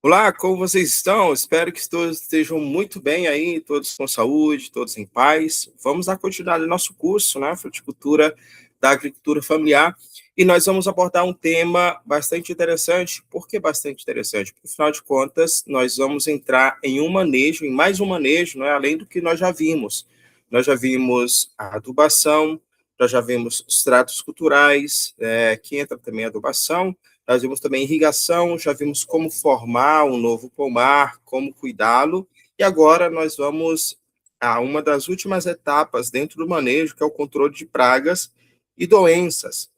Olá, como vocês estão? Espero que todos estejam muito bem aí, todos com saúde, todos em paz. Vamos dar continuidade ao nosso curso, né? Fruticultura da agricultura familiar. E nós vamos abordar um tema bastante interessante. Por que bastante interessante? Porque, afinal de contas, nós vamos entrar em um manejo, em mais um manejo, né? Além do que nós já vimos. Nós já vimos a adubação, nós já vimos os tratos culturais, que entra também a adubação. Nós vimos também irrigação, já vimos como formar um novo pomar, como cuidá-lo, e agora nós vamos a uma das últimas etapas dentro do manejo, que é o controle de pragas e doenças.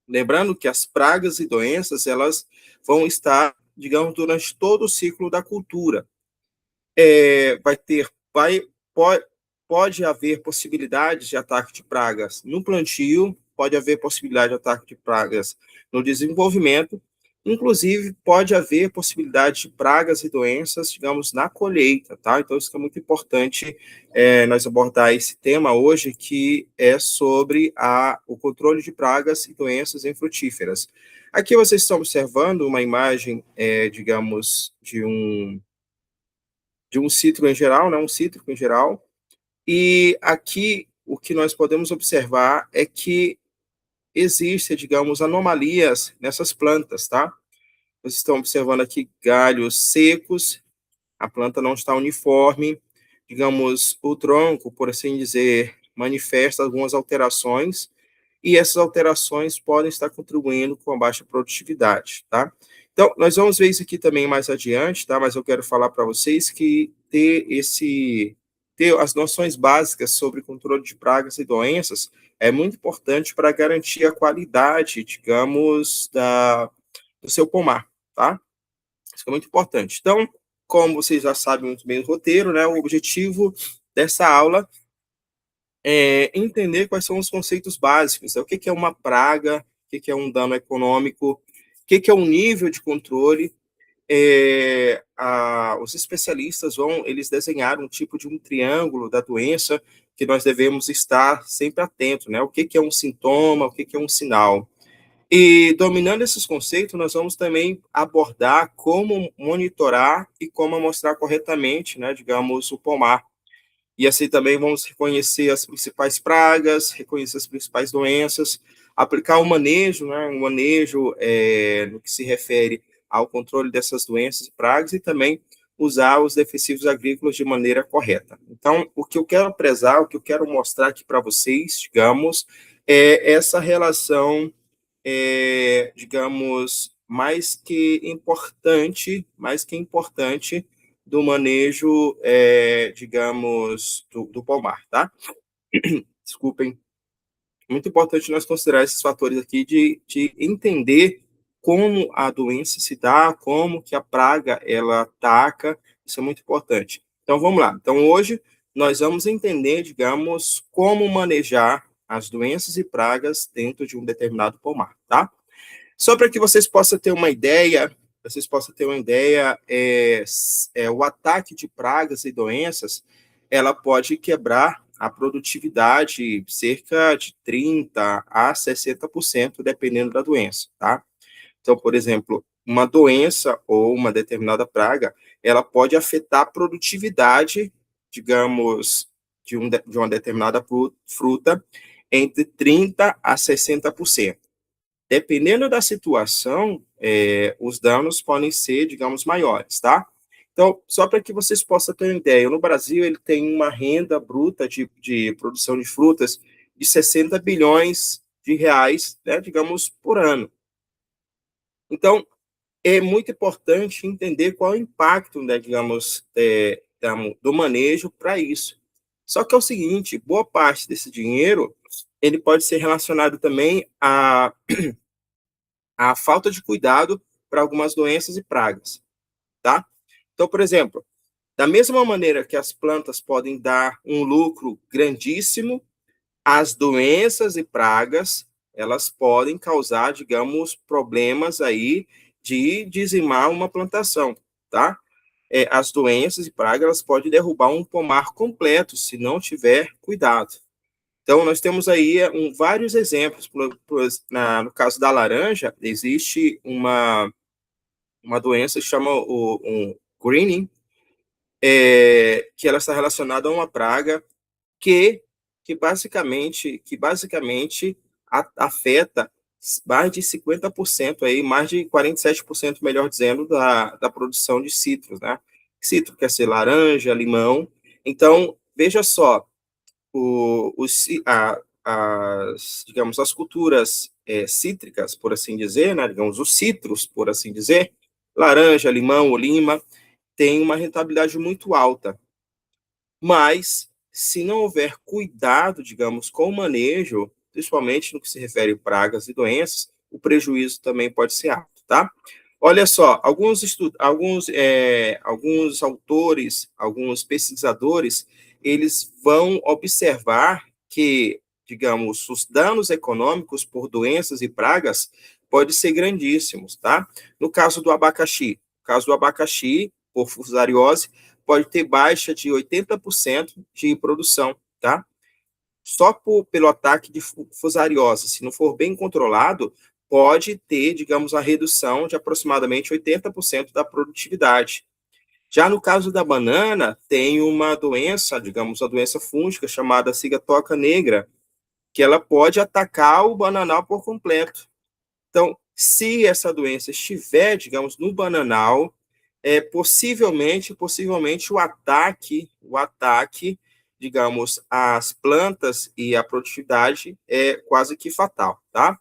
Lembrando que as pragas e doenças, elas vão estar, digamos, durante todo o ciclo da cultura. Pode, pode haver possibilidades de ataque de pragas no plantio, pode haver possibilidade de ataque de pragas no desenvolvimento, inclusive pode haver possibilidade de pragas e doenças, digamos, na colheita, tá? Então, isso é muito importante nós abordar esse tema hoje, que é sobre o controle de pragas e doenças em frutíferas. Aqui vocês estão observando uma imagem, digamos, de um cítrico em geral, né, um cítrico em geral, e aqui o que nós podemos observar é que existem, digamos, anomalias nessas plantas, tá? Vocês estão observando aqui galhos secos, a planta não está uniforme, digamos, o tronco, por assim dizer, manifesta algumas alterações, e essas alterações podem estar contribuindo com a baixa produtividade, tá? Então, nós vamos ver isso aqui também mais adiante, tá? Mas eu quero falar para vocês que ter as noções básicas sobre controle de pragas e doenças é muito importante para garantir a qualidade, digamos, do seu pomar, tá? Isso é muito importante. Então, como vocês já sabem muito bem o roteiro, né? O objetivo dessa aula entender quais são os conceitos básicos, né? O que é uma praga, o que é um dano econômico, o que é um nível de controle. Os especialistas eles desenharam um tipo de um triângulo da doença que nós devemos estar sempre atentos, né? O que é um sintoma, o que é um sinal. E dominando esses conceitos, nós vamos também abordar como monitorar e como amostrar corretamente, né, digamos, o pomar. E assim também vamos reconhecer as principais pragas, reconhecer as principais doenças, aplicar o manejo, né, um manejo no que se refere ao controle dessas doenças e pragas e também usar os defensivos agrícolas de maneira correta. Então, o que eu quero prezar, o que eu quero mostrar aqui para vocês, digamos, é essa relação, digamos, mais que importante do manejo, digamos, do pomar, tá? Desculpem. Muito importante nós considerar esses fatores aqui de entender como a doença se dá, como que a praga, ela ataca, isso é muito importante. Então, vamos lá. Então, hoje, nós vamos entender, digamos, como manejar as doenças e pragas dentro de um determinado pomar, tá? Só para que vocês possam ter uma ideia, o ataque de pragas e doenças, ela pode quebrar a produtividade cerca de 30 a 60%, dependendo da doença, tá? Então, por exemplo, uma doença ou uma determinada praga, ela pode afetar a produtividade, digamos, de uma determinada fruta entre 30 a 60%. Dependendo da situação, os danos podem ser, digamos, maiores, tá? Então, só para que vocês possam ter uma ideia, no Brasil ele tem uma renda bruta de produção de frutas de 60 bilhões de reais, né, digamos, por ano. Então, é muito importante entender qual é o impacto, né, digamos, do manejo para isso. Só que é o seguinte, boa parte desse dinheiro, ele pode ser relacionado também a falta de cuidado para algumas doenças e pragas, tá? Então, por exemplo, da mesma maneira que as plantas podem dar um lucro grandíssimo, as doenças e pragas, elas podem causar, digamos, problemas aí de dizimar uma plantação, tá? As doenças e pragas, elas podem derrubar um pomar completo se não tiver cuidado. Então, nós temos aí vários exemplos. No caso da laranja, existe uma doença que chama o greening, que ela está relacionada a uma praga que, que basicamente afeta mais de 50% aí, mais de 47%, melhor dizendo, da produção de citros, né? Citro quer ser laranja, limão. Então, veja só, digamos, as culturas cítricas, por assim dizer, né? Digamos, os citros, por assim dizer, laranja, limão ou lima, tem uma rentabilidade muito alta. Mas, se não houver cuidado, digamos, com o manejo, principalmente no que se refere a pragas e doenças, o prejuízo também pode ser alto, tá? Olha só, alguns autores, alguns pesquisadores, eles vão observar que, digamos, os danos econômicos por doenças e pragas podem ser grandíssimos, tá? No caso do abacaxi, por fusariose, pode ter baixa de 80% de produção, tá? Só pelo ataque de fusariose, se não for bem controlado, pode ter, digamos, a redução de aproximadamente 80% da produtividade. Já no caso da banana, tem uma doença, digamos, uma doença fúngica chamada cigatoca negra, que ela pode atacar o bananal por completo. Então, se essa doença estiver, digamos, no bananal, possivelmente o ataque, digamos, às plantas e à produtividade é quase que fatal, tá?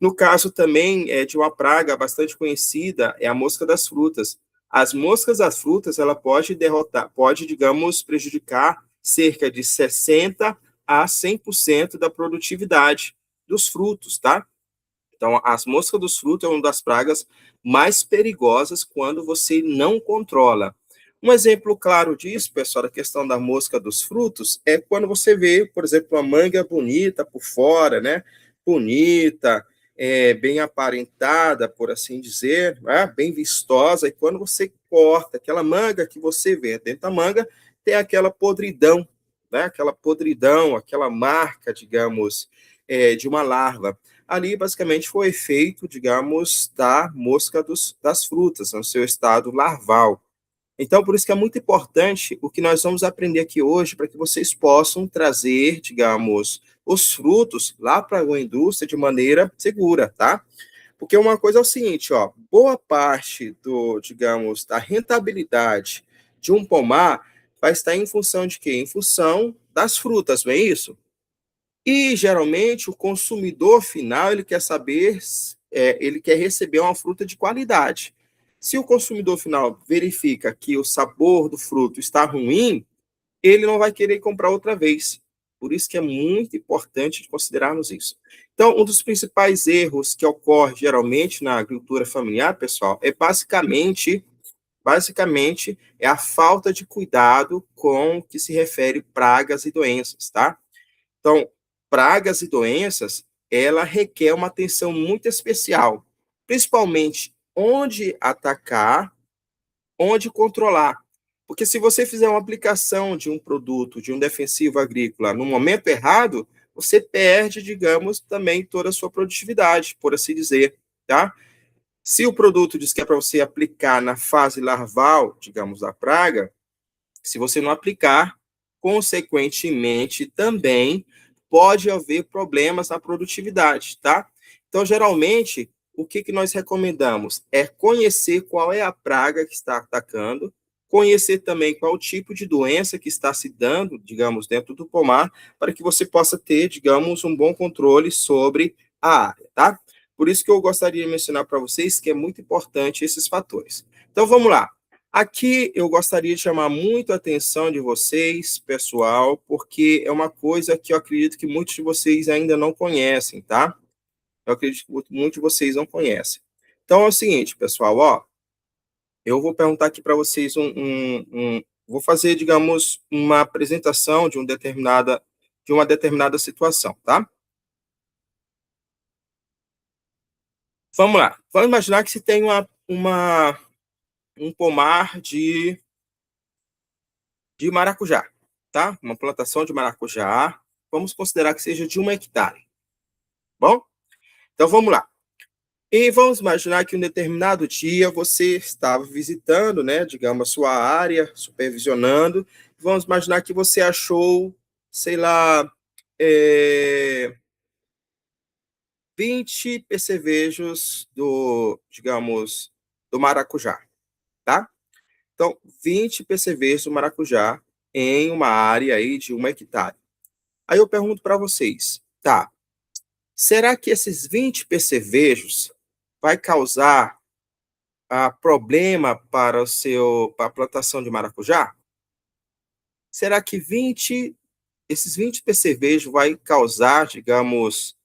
No caso também de uma praga bastante conhecida, é a mosca das frutas. As moscas das frutas, ela pode, digamos, prejudicar cerca de 60 a 100% da produtividade dos frutos, tá? Então, as moscas dos frutos é uma das pragas mais perigosas quando você não controla. Um exemplo claro disso, pessoal, da questão da mosca dos frutos, é quando você vê, por exemplo, uma manga bonita por fora, né? Bonita, bem aparentada, por assim dizer, né? Bem vistosa, e quando você corta aquela manga que você vê dentro da manga, tem aquela podridão, né? Aquela podridão, aquela marca, digamos, de uma larva. Ali, basicamente, foi o efeito, digamos, da mosca das frutas, no seu estado larval. Então, por isso que é muito importante o que nós vamos aprender aqui hoje, para que vocês possam trazer, digamos, os frutos lá para a indústria de maneira segura, tá? Porque uma coisa é o seguinte, ó, boa parte digamos, da rentabilidade de um pomar vai estar em função de quê? Em função das frutas, não é isso? E geralmente o consumidor final ele quer saber, ele quer receber uma fruta de qualidade. Se o consumidor final verifica que o sabor do fruto está ruim, ele não vai querer comprar outra vez. Por isso que é muito importante considerarmos isso. Então, um dos principais erros que ocorre geralmente na agricultura familiar, pessoal, é basicamente é a falta de cuidado com o que se refere pragas e doenças, tá? Então, pragas e doenças, ela requer uma atenção muito especial, principalmente onde atacar, onde controlar. Porque se você fizer uma aplicação de um produto, de um defensivo agrícola, no momento errado, você perde, digamos, também toda a sua produtividade, por assim dizer, tá? Se o produto diz que é para você aplicar na fase larval, digamos, da praga, se você não aplicar, consequentemente, também pode haver problemas na produtividade, tá? Então, geralmente, o que nós recomendamos é conhecer qual é a praga que está atacando, conhecer também qual o tipo de doença que está se dando, digamos, dentro do pomar, para que você possa ter, digamos, um bom controle sobre a área, tá? Por isso que eu gostaria de mencionar para vocês que é muito importante esses fatores. Então, vamos lá. Aqui eu gostaria de chamar muito a atenção de vocês, pessoal, porque é uma coisa que eu acredito que muitos de vocês ainda não conhecem, tá? Eu acredito que muitos de vocês não conhecem. Então é o seguinte, pessoal, ó, eu vou perguntar aqui para vocês vou fazer, digamos, uma apresentação de uma determinada situação, tá? Vamos lá. Vamos imaginar que se tem um pomar de maracujá, tá? Uma plantação de maracujá, vamos considerar que seja de 1 hectare. Bom, então vamos lá. E vamos imaginar que um determinado dia você estava visitando, né, digamos, a sua área, supervisionando. Vamos imaginar que você achou, sei lá, 20 percevejos do, digamos, do maracujá, tá? Então, 20 percevejos do maracujá em uma área aí de 1 hectare. Aí eu pergunto para vocês, tá? Será que esses 20 percevejos vai causar problema para a plantação de maracujá? Será que esses 20 percevejos vai causar, digamos,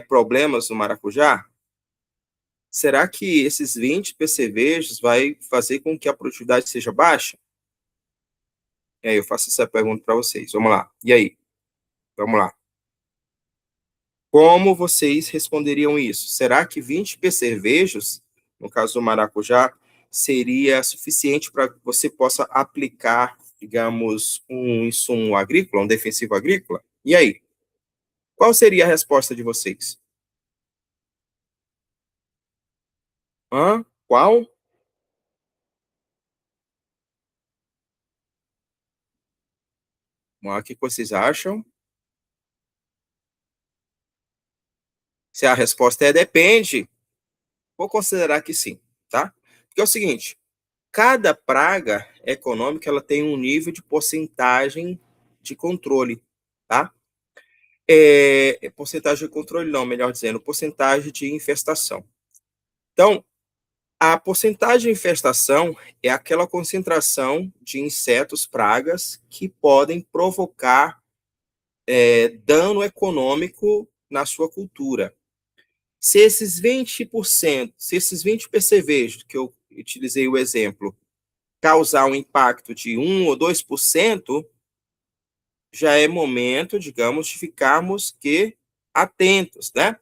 problemas no maracujá? Será que esses 20 percevejos vai fazer com que a produtividade seja baixa? E aí eu faço essa pergunta para vocês. Vamos lá. E aí? Vamos lá. Como vocês responderiam isso? Será que 20 percevejos, no caso do maracujá, seria suficiente para que você possa aplicar, digamos, um insumo agrícola, um defensivo agrícola? E aí? Qual seria a resposta de vocês? Hã? Qual? O que vocês acham? Se a resposta é depende, vou considerar que sim, tá? Porque é o seguinte, cada praga econômica ela tem um nível de porcentagem de controle, tá? Porcentagem de controle não, melhor dizendo, porcentagem de infestação. Então, a porcentagem de infestação é aquela concentração de insetos, pragas, que podem provocar dano econômico na sua cultura. Se esses 20%, se esses 20 percevejos, que eu utilizei o exemplo, causar um impacto de 1 ou 2%, já é momento, digamos, de ficarmos atentos, né?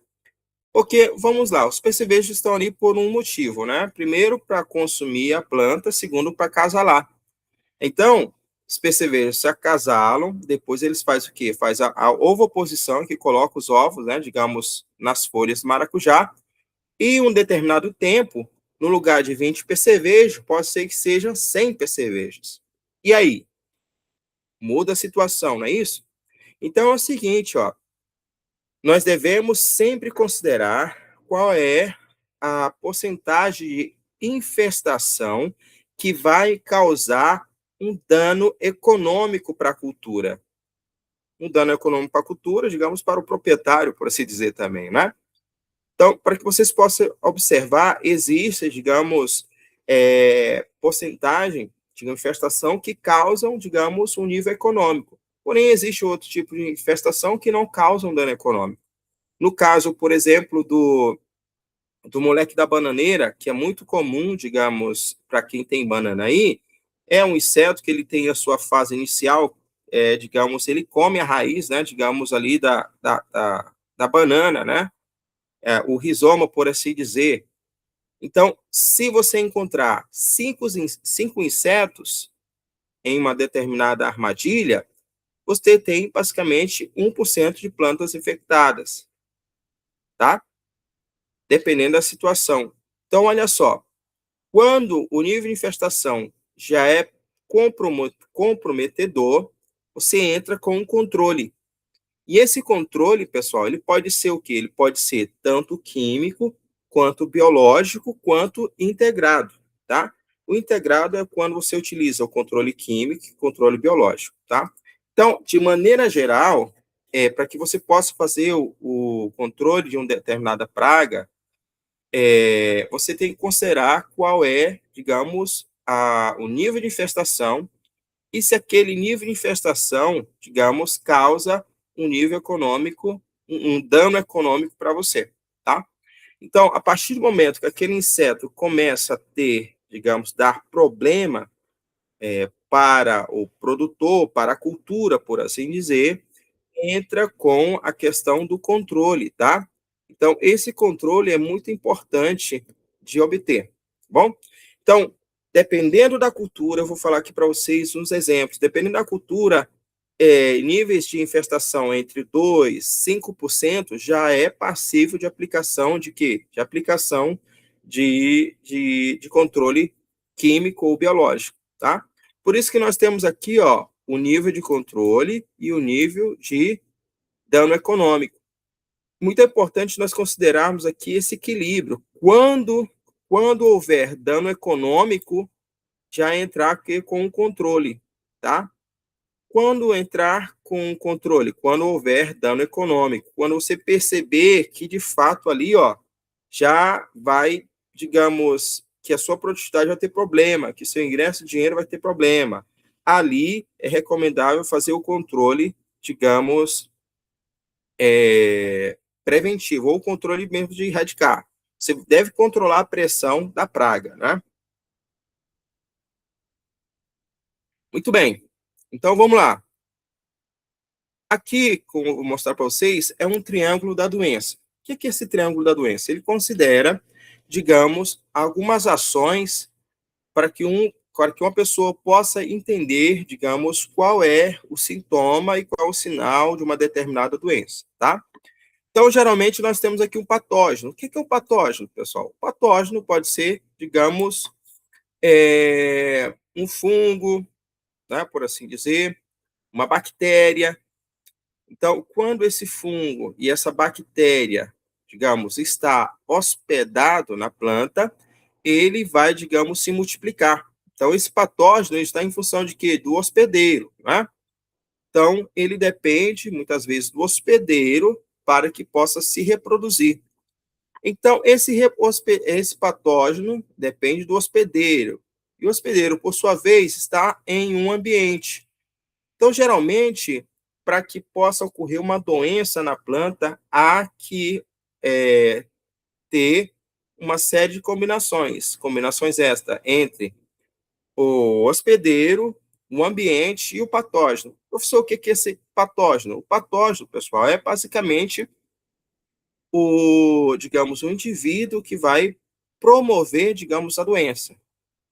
Porque, vamos lá, os percevejos estão ali por um motivo, né? Primeiro, para consumir a planta, segundo, para acasalar. Então, os percevejos se acasalam, depois eles fazem o quê? Faz a ovoposição, que coloca os ovos, né, digamos, nas folhas do maracujá, e um determinado tempo, no lugar de 20 percevejos, pode ser que sejam 100 percevejos. E aí? Muda a situação, não é isso? Então é o seguinte, ó, nós devemos sempre considerar qual é a porcentagem de infestação que vai causar um dano econômico para a cultura. Um dano econômico para a cultura, digamos, para o proprietário, por assim dizer também, né? Então, para que vocês possam observar, existe, digamos, porcentagem de infestação que causam, digamos, um nível econômico. Porém, existe outro tipo de infestação que não causam dano econômico. No caso, por exemplo, do moleque da bananeira, que é muito comum, digamos, para quem tem banana aí, é um inseto que ele tem a sua fase inicial, digamos, ele come a raiz, né, digamos, ali da banana, né, o rizoma, por assim dizer. Então, se você encontrar cinco insetos em uma determinada armadilha, você tem basicamente 1% de plantas infectadas, tá? Dependendo da situação. Então, olha só, quando o nível de infestação já é comprometedor, você entra com um controle. E esse controle, pessoal, ele pode ser o quê? Ele pode ser tanto químico, quanto biológico, quanto integrado, tá? O integrado é quando você utiliza o controle químico e o controle biológico, tá? Então, de maneira geral, para que você possa fazer o controle de uma determinada praga, você tem que considerar qual é, digamos, o nível de infestação e se aquele nível de infestação, digamos, causa um nível econômico, um dano econômico para você, tá? Então, a partir do momento que aquele inseto começa a ter, digamos, dar problema para o produtor, para a cultura, por assim dizer, entra com a questão do controle, tá? Então, esse controle é muito importante de obter, tá bom? Então, dependendo da cultura, eu vou falar aqui para vocês uns exemplos. Dependendo da cultura, níveis de infestação entre 2% e 5% já é passível de aplicação de quê? De aplicação de controle químico ou biológico, tá? Por isso que nós temos aqui, ó, o nível de controle e o nível de dano econômico. Muito importante nós considerarmos aqui esse equilíbrio. Quando houver dano econômico, já entrar aqui com o controle, tá? Quando entrar com o controle? Quando houver dano econômico. Quando você perceber que, de fato, ali, ó, já vai, digamos, que a sua produtividade vai ter problema, que seu ingresso de dinheiro vai ter problema. Ali é recomendável fazer o controle, digamos, preventivo, ou o controle mesmo de erradicar. Você deve controlar a pressão da praga, né? Muito bem. Então, vamos lá. Aqui, como eu vou mostrar para vocês, é um triângulo da doença. O que é esse triângulo da doença? Ele considera, digamos, algumas ações para que uma pessoa possa entender, digamos, qual é o sintoma e qual é o sinal de uma determinada doença, tá? Então, geralmente, nós temos aqui um patógeno. O que é um patógeno, pessoal? O patógeno pode ser, digamos, um fungo, né, por assim dizer, uma bactéria. Então, quando esse fungo e essa bactéria, digamos, está hospedado na planta, ele vai, digamos, se multiplicar. Então, esse patógeno está em função de quê? Do hospedeiro, né? Então, ele depende, muitas vezes, do hospedeiro para que possa se reproduzir. Então, esse patógeno depende do hospedeiro. E o hospedeiro, por sua vez, está em um ambiente. Então, geralmente, para que possa ocorrer uma doença na planta, há que ter uma série de combinações. Combinações esta entre o hospedeiro, o ambiente e o patógeno. Professor, o que é esse patógeno? O patógeno, pessoal, é basicamente digamos, o indivíduo que vai promover, digamos, a doença.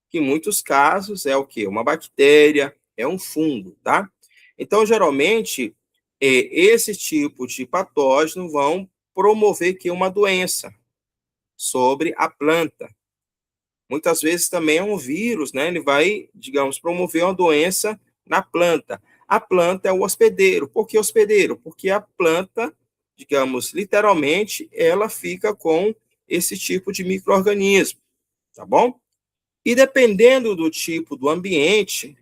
Que em muitos casos é o quê? Uma bactéria, é um fungo, tá? Então, geralmente, esse tipo de patógeno vão promover que uma doença sobre a planta. Muitas vezes também é um vírus, né? Ele vai, digamos, promover uma doença na planta. A planta é o hospedeiro. Por que hospedeiro? Porque a planta, digamos, literalmente, ela fica com esse tipo de micro-organismo, tá bom? E dependendo do tipo do ambiente,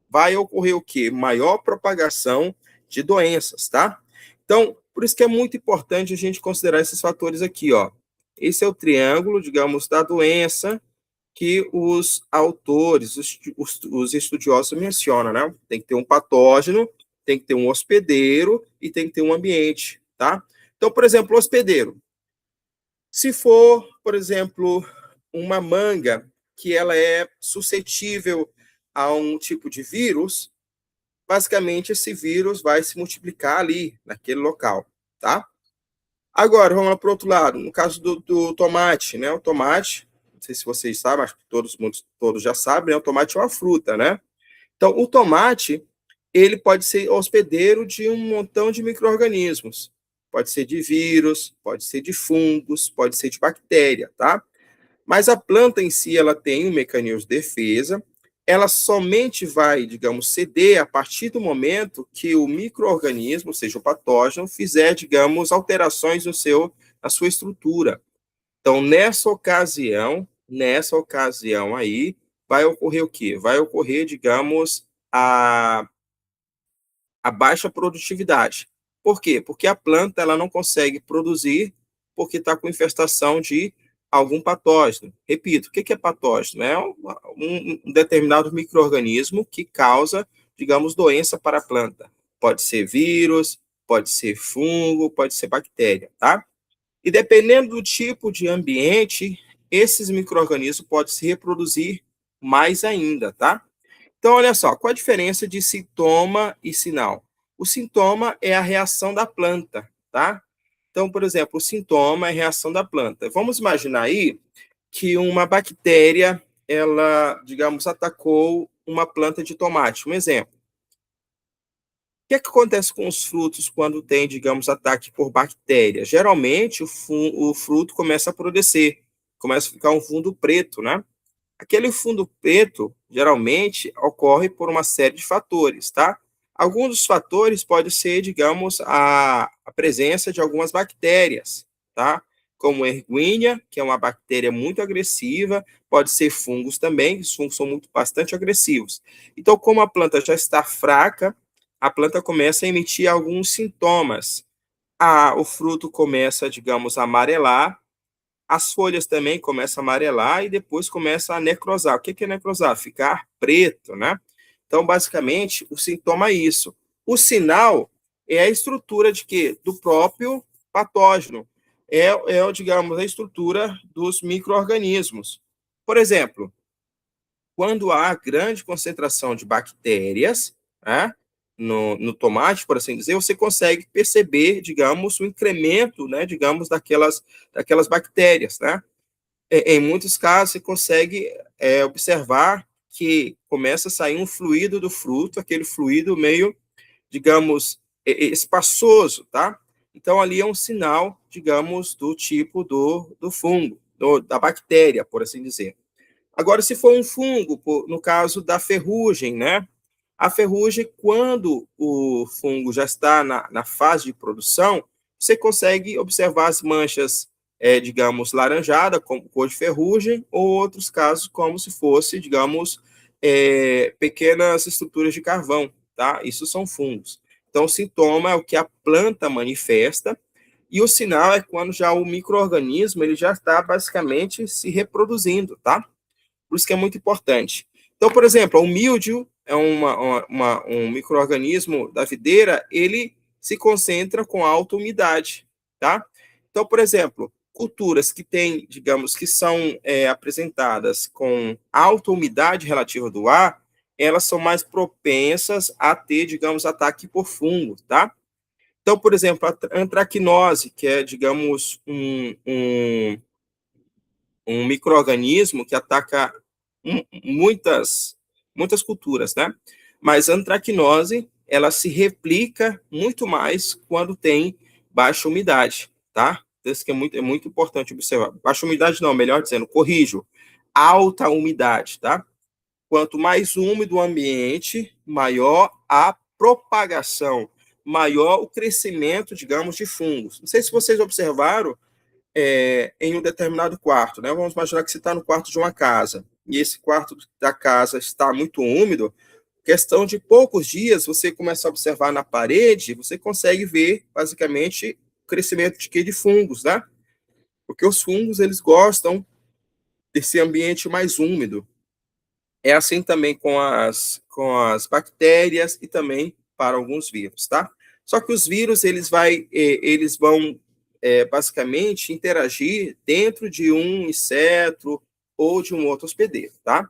vai ocorrer o quê? Maior propagação de doenças, tá? Então, por isso que é muito importante a gente considerar esses fatores aqui, ó. Esse é o triângulo, digamos, da doença que os autores, os estudiosos mencionam, né? Tem que ter um patógeno, tem que ter um hospedeiro e tem que ter um ambiente, tá? Então, por exemplo, o hospedeiro. Se for, por exemplo, uma manga que ela é suscetível a um tipo de vírus, basicamente esse vírus vai se multiplicar ali, naquele local, tá? Agora, vamos lá para o outro lado, no caso do tomate, né? O tomate, não sei se vocês sabem, acho que todos já sabem, né? O tomate é uma fruta, né? Então, o tomate, ele pode ser hospedeiro de um montão de micro-organismos. Pode ser de vírus, pode ser de fungos, pode ser de bactéria, tá? Mas a planta em si, ela tem um mecanismo de defesa, ela somente vai, digamos, ceder a partir do momento que o micro-organismo, ou seja, o patógeno, fizer, digamos, alterações na sua estrutura. Então, nessa ocasião aí, vai ocorrer o quê? Vai ocorrer, digamos, a baixa produtividade. Por quê? Porque a planta ela não consegue produzir porque está com infestação de algum patógeno. Repito, o que é patógeno? É um determinado micro-organismo que causa, digamos, doença para a planta. Pode ser vírus, pode ser fungo, pode ser bactéria, tá? E dependendo do tipo de ambiente, esses micro-organismos podem se reproduzir mais ainda, tá? Então, olha só, qual a diferença de sintoma e sinal? O sintoma é a reação da planta, tá? Então, por exemplo, o sintoma é a reação da planta. Vamos imaginar aí que uma bactéria, ela, digamos, atacou uma planta de tomate, um exemplo. que acontece com os frutos quando tem, digamos, ataque por bactérias? Geralmente, o fruto começa a apodrecer, começa a ficar um fundo preto, né? Aquele fundo preto, geralmente, ocorre por uma série de fatores, tá? Alguns dos fatores pode ser, digamos, a presença de algumas bactérias, tá? Como erguínia, que é uma bactéria muito agressiva, pode ser fungos também, os fungos são bastante agressivos. Então, como a planta já está fraca, a planta começa a emitir alguns sintomas. O fruto começa, digamos, a amarelar, as folhas também começam a amarelar e depois começa a necrosar. O que é necrosar? Ficar preto, né? Então, basicamente, o sintoma é isso. O sinal é a estrutura de quê? Do próprio patógeno. Digamos, a estrutura dos micro-organismos. Por exemplo, quando há grande concentração de bactérias, né, no tomate, por assim dizer, você consegue perceber, digamos, o incremento, né, digamos, daquelas bactérias, né? Em muitos casos, você consegue observar que começa a sair um fluido do fruto, aquele fluido meio, digamos, espaçoso, tá? Então, ali é um sinal, digamos, do tipo do fungo, da bactéria, por assim dizer. Agora, se for um fungo, no caso da ferrugem, né? A ferrugem, quando o fungo já está na fase de produção, você consegue observar as manchas, digamos, laranjada, como cor de ferrugem, ou outros casos, como se fosse, digamos, pequenas estruturas de carvão, tá? Isso são fungos. Então, o sintoma é o que a planta manifesta, e o sinal é quando já o micro-organismo ele já está basicamente se reproduzindo, tá? Por isso que é muito importante. Então, por exemplo, o míldio é um micro-organismo da videira, ele se concentra com alta umidade, tá? Então, por exemplo, culturas que têm, digamos, que são apresentadas com alta umidade relativa do ar, elas são mais propensas a ter, digamos, ataque por fungo, tá? Então, por exemplo, a antracnose, que é, digamos, um micro-organismo que ataca muitas culturas, né? Mas a antracnose, ela se replica muito mais quando tem baixa umidade, tá? Isso que é muito importante observar. Baixa umidade não, melhor dizendo, corrijo. Alta umidade, tá? Quanto mais úmido o ambiente, maior a propagação, maior o crescimento, digamos, de fungos. Não sei se vocês observaram, em um determinado quarto, né? Vamos imaginar que você está no quarto de uma casa e esse quarto da casa está muito úmido. Questão de poucos dias, você começa a observar na parede, você consegue ver basicamente o crescimento de quê? De fungos, né? Porque os fungos eles gostam desse ambiente mais úmido. É assim também com as bactérias e também para alguns vírus, tá? Só que os vírus, eles vão basicamente interagir dentro de um inseto ou de um outro hospedeiro, tá?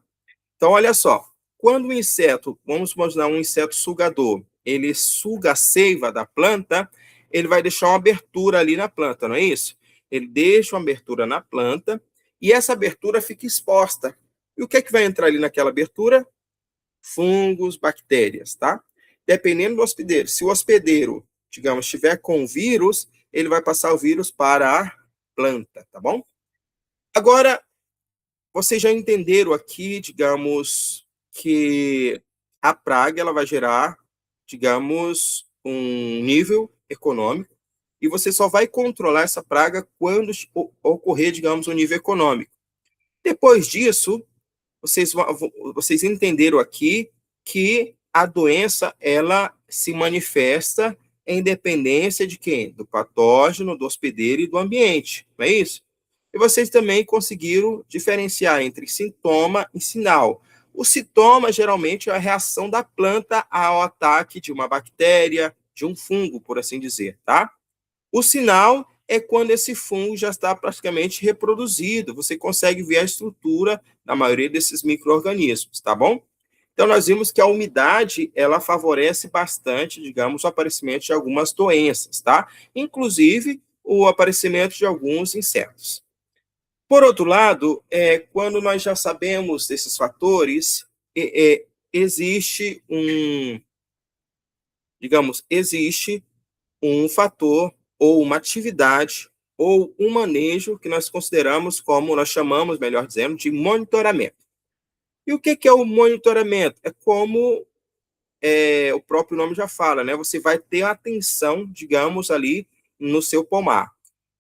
Então, olha só, quando o inseto, vamos imaginar um inseto sugador, ele suga a seiva da planta, ele vai deixar uma abertura ali na planta, não é isso? Ele deixa uma abertura na planta e essa abertura fica exposta. E o que é que vai entrar ali naquela abertura? Fungos, bactérias, tá? Dependendo do hospedeiro. Se o hospedeiro, digamos, estiver com vírus, ele vai passar o vírus para a planta, tá bom? Agora, vocês já entenderam aqui, digamos, que a praga ela vai gerar, digamos, um nível econômico e você só vai controlar essa praga quando ocorrer, digamos, um nível econômico. Depois disso, vocês entenderam aqui que a doença ela se manifesta em dependência de quem? Do patógeno, do hospedeiro e do ambiente, não é isso? E vocês também conseguiram diferenciar entre sintoma e sinal. O sintoma, geralmente, é a reação da planta ao ataque de uma bactéria, de um fungo, por assim dizer, tá? O sinal é quando esse fungo já está praticamente reproduzido. Você consegue ver a estrutura da maioria desses micro-organismos, tá bom? Então, nós vimos que a umidade, ela favorece bastante, digamos, o aparecimento de algumas doenças, tá? Inclusive, o aparecimento de alguns insetos. Por outro lado, quando nós já sabemos desses fatores, existe digamos, existe um fator ou uma atividade ou um manejo que nós consideramos como, nós chamamos, melhor dizendo, de monitoramento. E o que é o monitoramento? É como o próprio nome já fala, né? Você vai ter atenção, digamos, ali no seu pomar.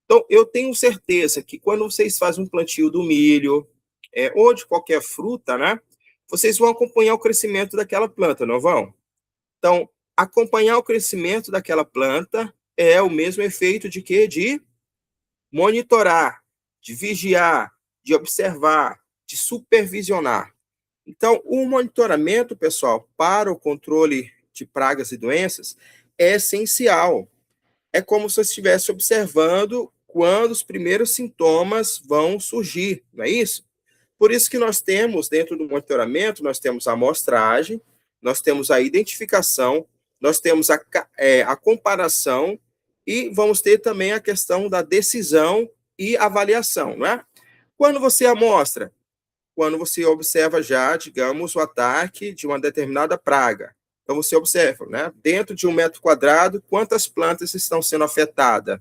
Então, eu tenho certeza que quando vocês fazem um plantio do milho ou de qualquer fruta, né? Vocês vão acompanhar o crescimento daquela planta, não vão? Então, acompanhar o crescimento daquela planta é o mesmo efeito de quê? De monitorar, de vigiar, de observar, de supervisionar. Então, o monitoramento, pessoal, para o controle de pragas e doenças é essencial. É como se você estivesse observando quando os primeiros sintomas vão surgir, não é isso? Por isso que nós temos, dentro do monitoramento, nós temos a amostragem, nós temos a identificação, nós temos a comparação e vamos ter também a questão da decisão e avaliação, não é? Quando você amostra, quando você observa já, digamos, o ataque de uma determinada praga. Então, você observa, né? Dentro de 1 metro quadrado, quantas plantas estão sendo afetadas?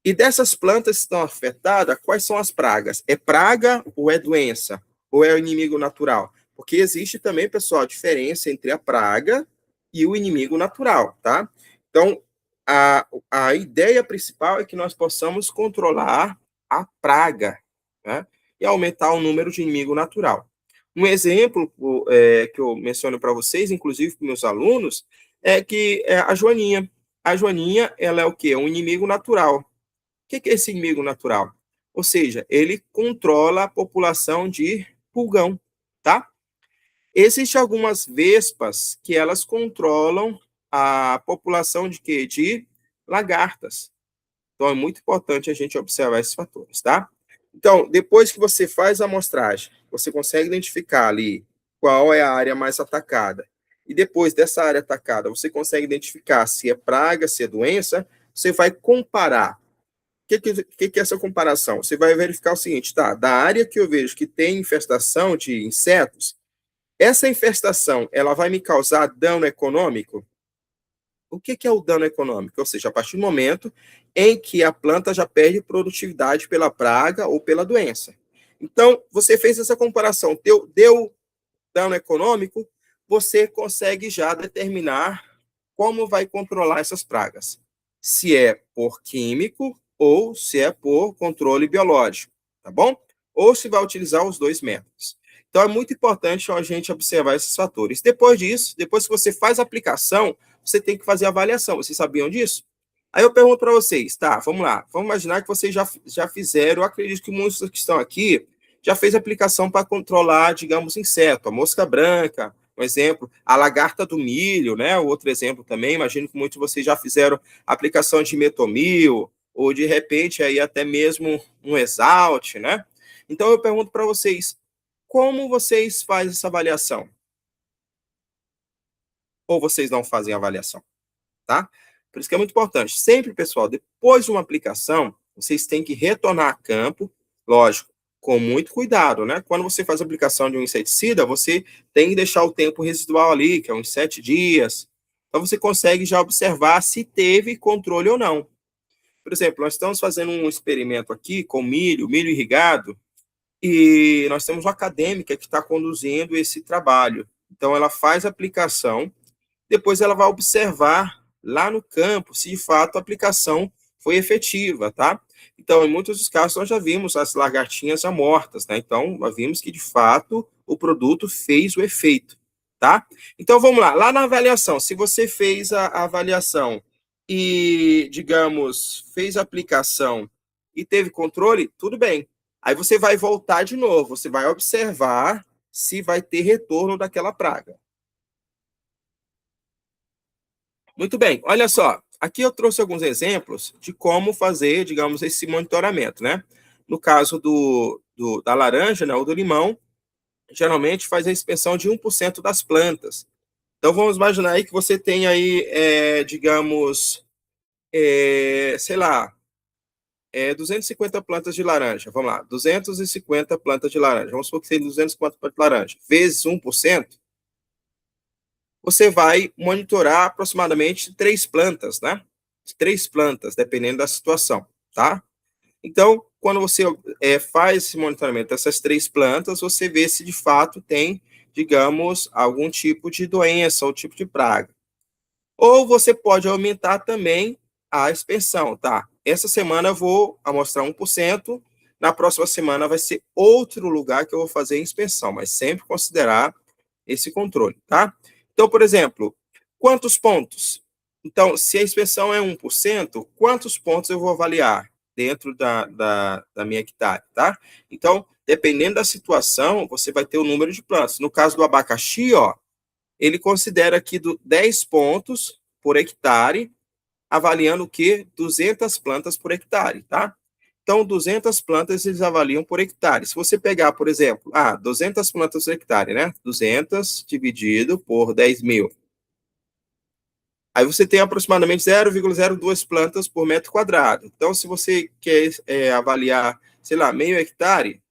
E dessas plantas que estão afetadas, quais são as pragas? É praga ou é doença? Ou é o inimigo natural? Porque existe também, pessoal, a diferença entre a praga e o inimigo natural, tá? Então, a ideia principal é que nós possamos controlar a praga, né? E aumentar o número de inimigo natural. Um exemplo que eu menciono para vocês, inclusive para meus alunos, é que a joaninha. A joaninha, ela é o quê? Um inimigo natural. O que é esse inimigo natural? Ou seja, ele controla a população de pulgão, tá? Existem algumas vespas que elas controlam a população de quê? De lagartas. Então, é muito importante a gente observar esses fatores, tá? Então, depois que você faz a amostragem, você consegue identificar ali qual é a área mais atacada. E depois dessa área atacada, você consegue identificar se é praga, se é doença, você vai comparar. O que é essa comparação? Você vai verificar o seguinte, tá? Da área que eu vejo que tem infestação de insetos, essa infestação, ela vai me causar dano econômico? O que é o dano econômico? Ou seja, a partir do momento em que a planta já perde produtividade pela praga ou pela doença. Então, você fez essa comparação, deu dano econômico, você consegue já determinar como vai controlar essas pragas. Se é por químico ou se é por controle biológico, tá bom? Ou se vai utilizar os dois métodos. Então, é muito importante a gente observar esses fatores. Depois disso, depois que você faz a aplicação, você tem que fazer a avaliação. Vocês sabiam disso? Aí eu pergunto para vocês, tá, vamos lá. Vamos imaginar que vocês já fizeram, eu acredito que muitos que estão aqui já fez aplicação para controlar, digamos, inseto, a mosca branca, um exemplo, a lagarta do milho, né? Outro exemplo também, imagino que muitos de vocês já fizeram aplicação de metomil, ou de repente aí até mesmo um exalt, né? Então eu pergunto para vocês, como vocês fazem essa avaliação? Ou vocês não fazem avaliação, tá? Por isso que é muito importante. Sempre, pessoal, depois de uma aplicação, vocês têm que retornar a campo, lógico, com muito cuidado, né? Quando você faz a aplicação de um inseticida, você tem que deixar o tempo residual ali, que é uns 7 dias. Então, você consegue já observar se teve controle ou não. Por exemplo, nós estamos fazendo um experimento aqui com milho irrigado, e nós temos uma acadêmica que está conduzindo esse trabalho. Então, ela faz a aplicação, depois ela vai observar lá no campo se de fato a aplicação foi efetiva, tá? Então, em muitos dos casos, nós já vimos as lagartinhas já mortas, né? Então, nós vimos que de fato o produto fez o efeito, tá? Então, vamos lá. Lá na avaliação, se você fez a avaliação e, digamos, fez a aplicação e teve controle, tudo bem. Aí você vai voltar de novo, você vai observar se vai ter retorno daquela praga. Muito bem, olha só. Aqui eu trouxe alguns exemplos de como fazer, digamos, esse monitoramento, né? No caso da laranja, né, ou do limão, geralmente faz a inspeção de 1% das plantas. Então, vamos imaginar aí que você tem aí, digamos, sei lá, 250 plantas de laranja. Vamos lá, 250 plantas de laranja. Vamos supor que tem 250 plantas de laranja. Vezes 1%, você vai monitorar aproximadamente 3 plantas, né? 3 plantas, dependendo da situação, tá? Então, quando você faz esse monitoramento dessas 3 plantas, você vê se de fato tem, digamos, algum tipo de doença ou tipo de praga. Ou você pode aumentar também a expansão, tá? Essa semana eu vou amostrar 1%, na próxima semana vai ser outro lugar que eu vou fazer a inspeção, mas sempre considerar esse controle, tá? Então, por exemplo, quantos pontos? Então, se a inspeção é 1%, quantos pontos eu vou avaliar dentro da minha hectare, tá? Então, dependendo da situação, você vai ter o número de plantas. No caso do abacaxi, ó, ele considera aqui 10 pontos por hectare, avaliando o quê? 200 plantas por hectare, tá? Então, 200 plantas eles avaliam por hectare. Se você pegar, por exemplo, 200 plantas por hectare, né? 200 dividido por 10.000. Aí você tem aproximadamente 0,02 plantas por metro quadrado. Então, se você quer avaliar, sei lá, meio hectare,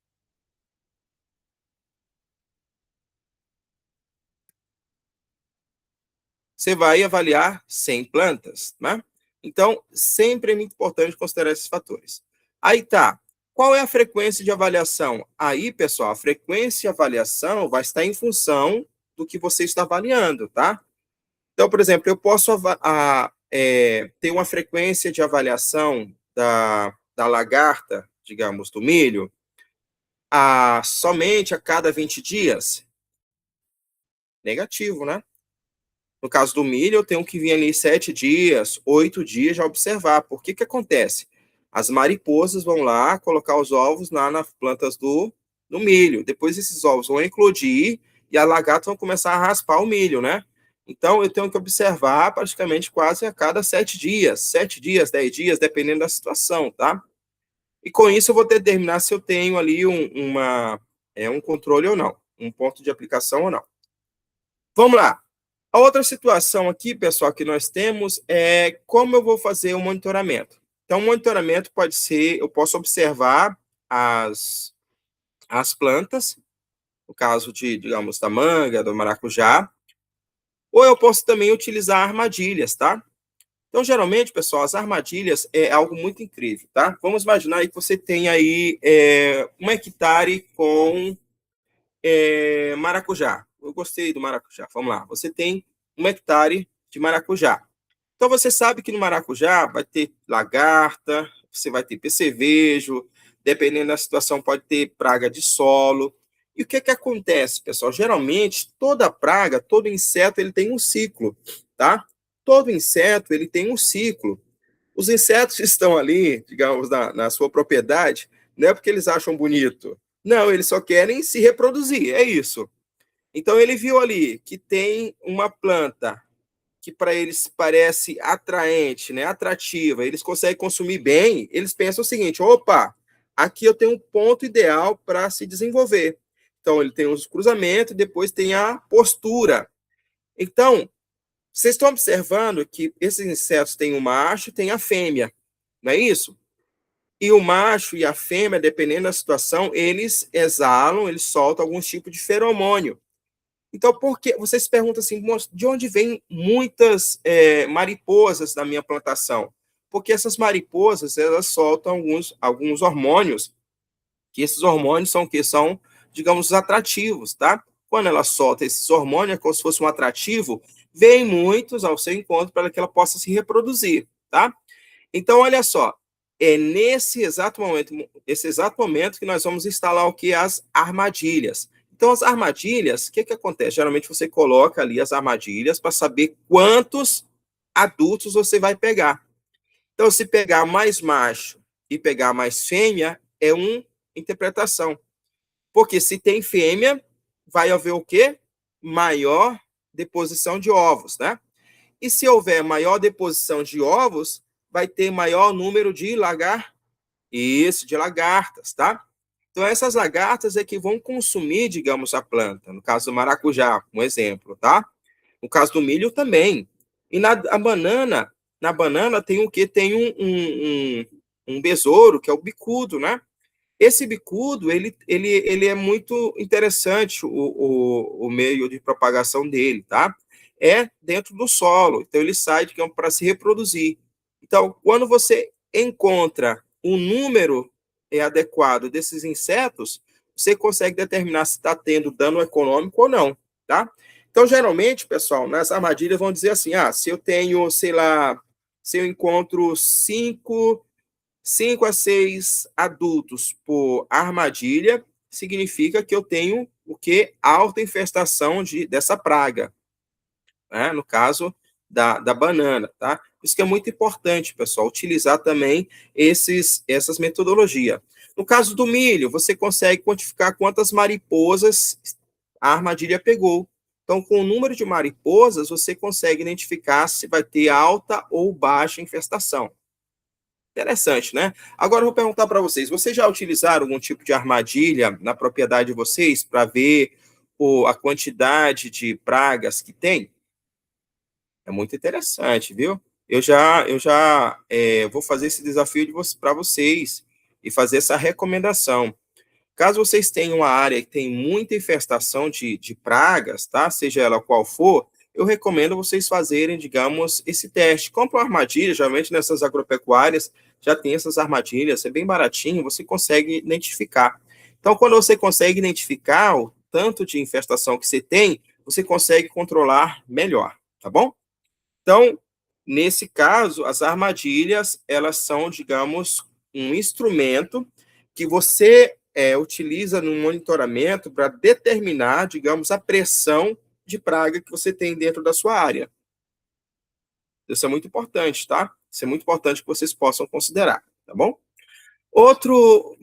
você vai avaliar 100 plantas, né? Então, sempre é muito importante considerar esses fatores. Aí tá. Qual é a frequência de avaliação? Aí, pessoal, a frequência de avaliação vai estar em função do que você está avaliando, tá? Então, por exemplo, eu posso ter uma frequência de avaliação da lagarta, digamos, do milho, somente a cada 20 dias? Negativo, né? No caso do milho, eu tenho que vir ali 7 dias, 8 dias já observar. Por que que acontece? As mariposas vão lá colocar os ovos lá nas plantas do milho. Depois esses ovos vão eclodir e a lagarta vão começar a raspar o milho, né? Então eu tenho que observar praticamente quase a cada 7 dias, 7 dias, 10 dias, dependendo da situação, tá? E com isso eu vou determinar se eu tenho ali um controle ou não, um ponto de aplicação ou não. Vamos lá. A outra situação aqui, pessoal, que nós temos é como eu vou fazer o monitoramento. Então, o monitoramento pode ser, eu posso observar as plantas, no caso de, digamos, da manga, do maracujá, ou eu posso também utilizar armadilhas, tá? Então, geralmente, pessoal, as armadilhas é algo muito incrível, tá? Vamos imaginar aí que você tem aí 1 hectare com maracujá. Eu gostei do maracujá. Vamos lá. Você tem 1 hectare de maracujá. Então, você sabe que no maracujá vai ter lagarta, você vai ter percevejo, dependendo da situação, pode ter praga de solo. E o que que acontece, pessoal? Geralmente, toda praga, todo inseto, ele tem um ciclo, tá? Todo inseto, ele tem um ciclo. Os insetos estão ali, digamos, na sua propriedade, não é porque eles acham bonito. Não, eles só querem se reproduzir, é isso. Então, ele viu ali que tem uma planta que para eles parece atraente, né, atrativa, eles conseguem consumir bem, eles pensam o seguinte: opa, aqui eu tenho um ponto ideal para se desenvolver. Então, ele tem os cruzamentos, depois tem a postura. Então, vocês estão observando que esses insetos têm o macho e tem a fêmea, não é isso? E o macho e a fêmea, dependendo da situação, eles exalam, eles soltam algum tipo de feromônio. Então, por que vocês perguntam assim, de onde vêm muitas mariposas na minha plantação? Porque essas mariposas, elas soltam alguns hormônios, que esses hormônios são o que? São, digamos, atrativos, tá? Quando ela solta esses hormônios, é como se fosse um atrativo, vem muitos ao seu encontro para que ela possa se reproduzir, tá? Então, olha só, é esse exato momento que nós vamos instalar o que? As armadilhas. Então, as armadilhas, o que que acontece? Geralmente você coloca ali as armadilhas para saber quantos adultos você vai pegar. Então, se pegar mais macho e pegar mais fêmea, é uma interpretação. Porque se tem fêmea, vai haver o quê? Maior deposição de ovos, né? E se houver maior deposição de ovos, vai ter maior número de de lagartas, tá? Então, essas lagartas é que vão consumir, digamos, a planta. No caso do maracujá, um exemplo, tá? No caso do milho também. E na banana tem o quê? Tem um besouro, que é o bicudo, né? Esse bicudo, ele é muito interessante, o meio de propagação dele, tá? é dentro do solo. Então, ele sai, digamos, para se reproduzir. Então, quando você encontra um número adequado desses insetos, você consegue determinar se está tendo dano econômico ou não, tá? Então, geralmente, pessoal, nas armadilhas vão dizer assim, se eu tenho, sei lá, se eu encontro 5 a 6 adultos por armadilha, significa que eu tenho o que? Alta infestação dessa praga, né? No caso da banana, tá? Isso que é muito importante, pessoal, utilizar também essas metodologias. No caso do milho, você consegue quantificar quantas mariposas a armadilha pegou. Então, com o número de mariposas, você consegue identificar se vai ter alta ou baixa infestação. Interessante, né? Agora eu vou perguntar para vocês já utilizaram algum tipo de armadilha na propriedade de vocês para ver a quantidade de pragas que tem? É muito interessante, viu? Eu já vou fazer esse desafio para vocês e fazer essa recomendação. Caso vocês tenham uma área que tem muita infestação de pragas, tá? Seja ela qual for, eu recomendo vocês fazerem, digamos, esse teste. Compre uma armadilha, geralmente nessas agropecuárias já tem essas armadilhas, é bem baratinho, você consegue identificar. Então, quando você consegue identificar o tanto de infestação que você tem, você consegue controlar melhor, tá bom? Então, nesse caso, as armadilhas, elas são, digamos, um instrumento que você utiliza no monitoramento para determinar, digamos, a pressão de praga que você tem dentro da sua área. Isso é muito importante, tá? Isso é muito importante que vocês possam considerar, tá bom?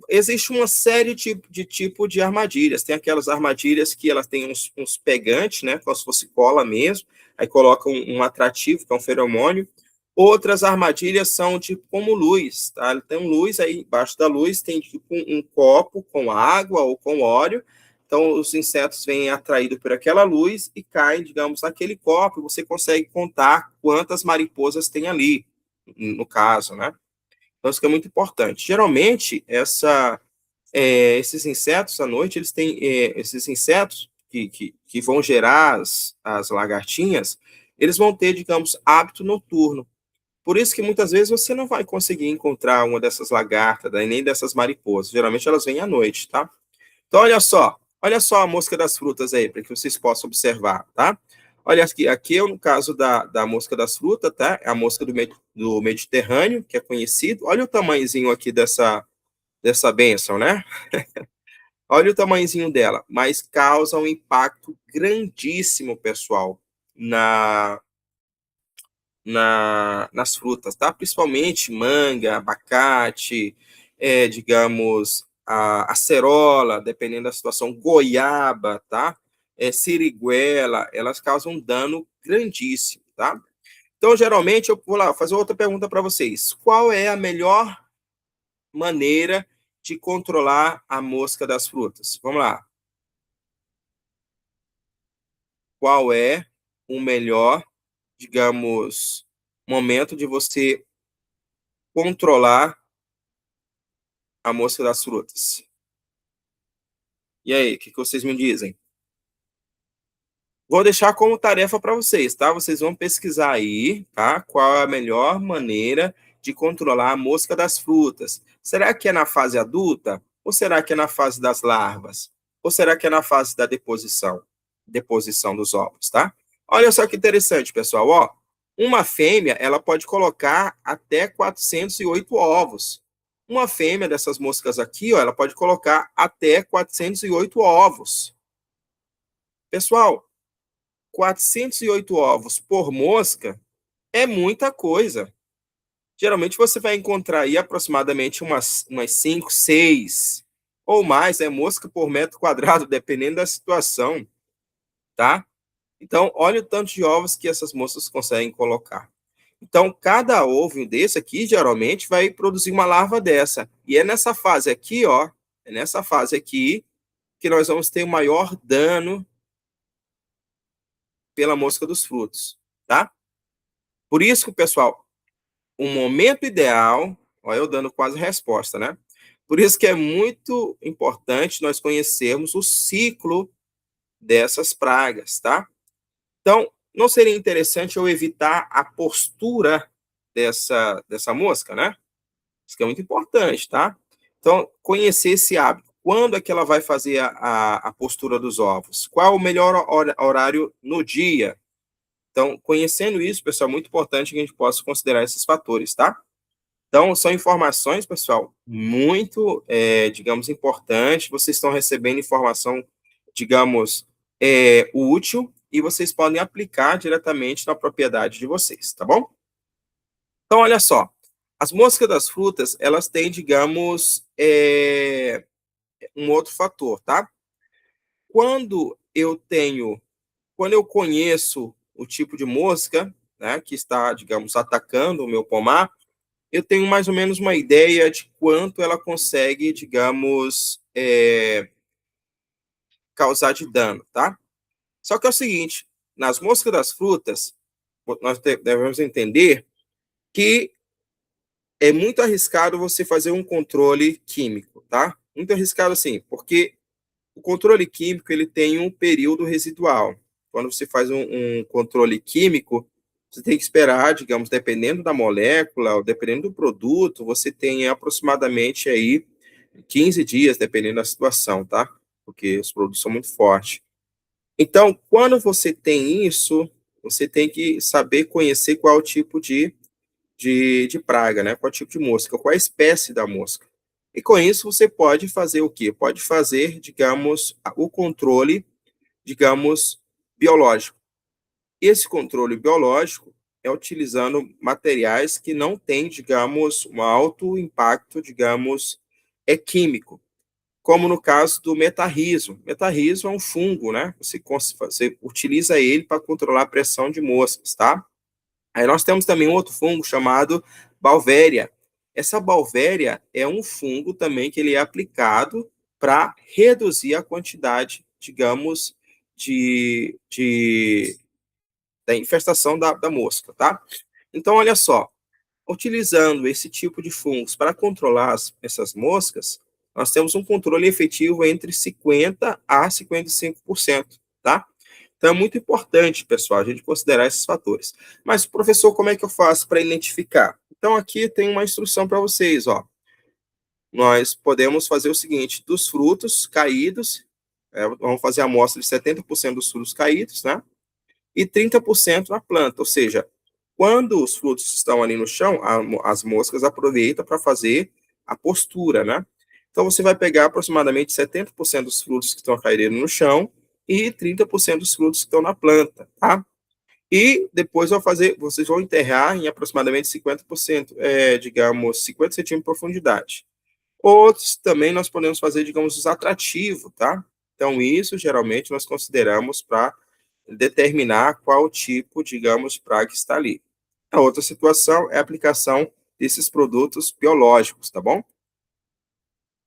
Existe uma série de tipo de armadilhas. Tem aquelas armadilhas que elas têm uns pegantes, né, como se fosse cola mesmo, aí colocam um atrativo, que é um feromônio. Outras armadilhas são tipo como luz, tá? Tem luz, aí embaixo da luz tem tipo um copo com água ou com óleo. Então, os insetos vêm atraídos por aquela luz e caem, digamos, naquele copo, e você consegue contar quantas mariposas tem ali, no caso, né? Então, isso que é muito importante. Geralmente, esses insetos à noite, eles têm esses insetos que vão gerar as lagartinhas, eles vão ter, digamos, hábito noturno. Por isso que muitas vezes você não vai conseguir encontrar uma dessas lagartas, nem dessas mariposas. Geralmente elas vêm à noite, tá? Então, olha só a mosca das frutas aí, para que vocês possam observar, tá? Olha aqui é no caso da mosca das frutas, tá? É a mosca do Mediterrâneo, que é conhecido. Olha o tamanhozinho aqui dessa bênção, né? Olha o tamanhozinho dela, mas causa um impacto grandíssimo, pessoal, nas frutas, tá? Principalmente manga, abacate, digamos, a acerola, dependendo da situação, goiaba, tá? Siriguela, elas causam um dano grandíssimo, tá? Então, geralmente, eu vou lá fazer outra pergunta para vocês. Qual é a melhor maneira de controlar a mosca das frutas? Vamos lá. Qual é o melhor, digamos, momento de você controlar a mosca das frutas? E aí, o que vocês me dizem? Vou deixar como tarefa para vocês, tá? Vocês vão pesquisar aí, tá? Qual é a melhor maneira de controlar a mosca das frutas. Será que é na fase adulta? Ou será que é na fase das larvas? Ou será que é na fase da deposição dos ovos, tá? Olha só que interessante, pessoal, ó. Uma fêmea, ela pode colocar até 408 ovos. Uma fêmea dessas moscas aqui, ó, ela pode colocar até 408 ovos. Pessoal, 408 ovos por mosca é muita coisa. Geralmente você vai encontrar aí aproximadamente umas 5, 6 ou mais, mosca por metro quadrado, dependendo da situação, tá? Então, olha o tanto de ovos que essas moscas conseguem colocar. Então, cada ovo desse aqui, geralmente, vai produzir uma larva dessa. E é nessa fase aqui, ó, é nessa fase aqui que nós vamos ter o maior dano pela mosca dos frutos, tá? Por isso, pessoal, o momento ideal, olha eu dando quase resposta, né? Por isso que é muito importante nós conhecermos o ciclo dessas pragas, tá? Então, não seria interessante eu evitar a postura dessa mosca, né? Isso que é muito importante, tá? Então, conhecer esse hábito. Quando é que ela vai fazer a postura dos ovos? Qual o melhor horário no dia? Então, conhecendo isso, pessoal, é muito importante que a gente possa considerar esses fatores, tá? Então, são informações, pessoal, muito, digamos, importantes. Vocês estão recebendo informação, digamos, útil e vocês podem aplicar diretamente na propriedade de vocês, tá bom? Então, olha só. As moscas das frutas, elas têm, digamos, um outro fator, tá? Quando eu tenho, quando eu conheço o tipo de mosca, né, que está, digamos, atacando o meu pomar, eu tenho mais ou menos uma ideia de quanto ela consegue, digamos, causar de dano, tá? Só que é o seguinte, nas moscas das frutas, nós devemos entender que é muito arriscado você fazer um controle químico, tá? Muito arriscado assim, porque o controle químico ele tem um período residual. Quando você faz um controle químico, você tem que esperar, digamos, dependendo da molécula, ou dependendo do produto, você tem aproximadamente aí 15 dias, dependendo da situação, tá? Porque os produtos são muito fortes. Então, quando você tem isso, você tem que saber conhecer qual é o tipo de praga, né? Qual é o tipo de mosca, qual é a espécie da mosca. E com isso você pode fazer o quê? Pode fazer, digamos, o controle, digamos, biológico. Esse controle biológico é utilizando materiais que não têm, digamos, um alto impacto, digamos, químico, como no caso do metarrizo. Metarrizo é um fungo, né? Você utiliza ele para controlar a pressão de moscas, tá? Aí nós temos também um outro fungo chamado Balvéria. Essa Balvéria é um fungo também que ele é aplicado para reduzir a quantidade, digamos, da infestação da mosca, tá? Então, olha só, utilizando esse tipo de fungos para controlar essas moscas, nós temos um controle efetivo entre 50% a 55%, tá? Então, é muito importante, pessoal, a gente considerar esses fatores. Mas, professor, como é que eu faço para identificar? Então, aqui tem uma instrução para vocês, ó. Nós podemos fazer o seguinte, dos frutos caídos, vamos fazer a amostra de 70% dos frutos caídos, né? E 30% na planta, ou seja, quando os frutos estão ali no chão, as moscas aproveitam para fazer a postura, né? Então, você vai pegar aproximadamente 70% dos frutos que estão caindo no chão e 30% dos frutos que estão na planta, tá? E depois vocês vão enterrar em aproximadamente 50%, digamos, 50 centímetros de profundidade. Outros também nós podemos fazer, digamos, os atrativos, tá? Então, isso geralmente nós consideramos para determinar qual tipo, digamos, de praga está ali. A outra situação é a aplicação desses produtos biológicos, tá bom?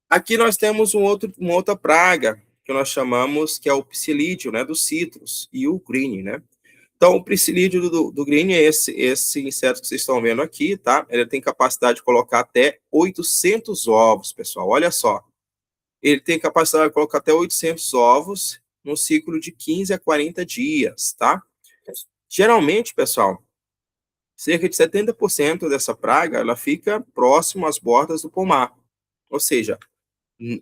Aqui nós temos uma outra praga que nós chamamos que é o psilídeo, né, dos citros e o green, né? Então, o psilídeo do green é esse inseto que vocês estão vendo aqui, tá? Ele tem capacidade de colocar até 800 ovos, pessoal. Olha só. Ele tem capacidade de colocar até 800 ovos no ciclo de 15 a 40 dias, tá? Geralmente, pessoal, cerca de 70% dessa praga, ela fica próximo às bordas do pomar. Ou seja,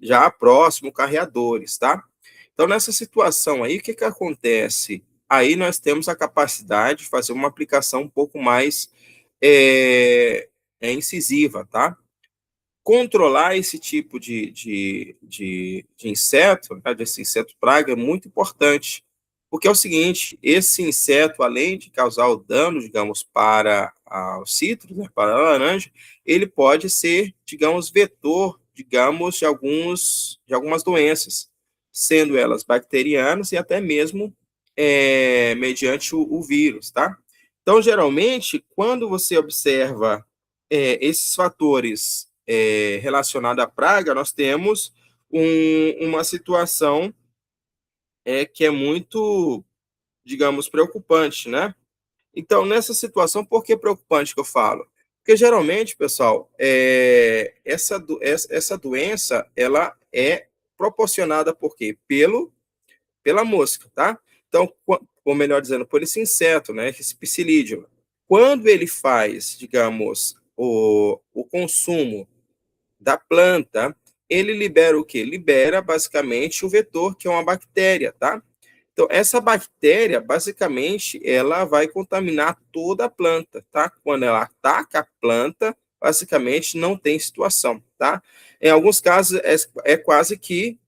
já próximo carreadores, tá? Então, nessa situação aí, o que acontece? Aí nós temos a capacidade de fazer uma aplicação um pouco mais incisiva, tá? Controlar esse tipo de inseto, né, desse inseto praga, é muito importante. Porque é o seguinte, esse inseto, além de causar o dano, digamos, para os citros, né, para a laranja, ele pode ser, digamos, vetor, digamos, de algumas doenças, sendo elas bacterianas e até mesmo mediante o vírus, tá? Então, geralmente, quando você observa esses fatores relacionados à praga, nós temos uma situação que é muito, digamos, preocupante, né? Então, nessa situação, por que preocupante que eu falo? Porque geralmente, pessoal, essa doença, ela é proporcionada por quê? Pela mosca, tá? Então, ou melhor dizendo, por esse inseto, né, esse psilídeo, quando ele faz, digamos, o consumo da planta, ele libera o quê? Libera basicamente o vetor, que é uma bactéria, tá? Então, essa bactéria, basicamente, ela vai contaminar toda a planta, tá? Quando ela ataca a planta, basicamente não tem situação, tá? Em alguns casos é quase que,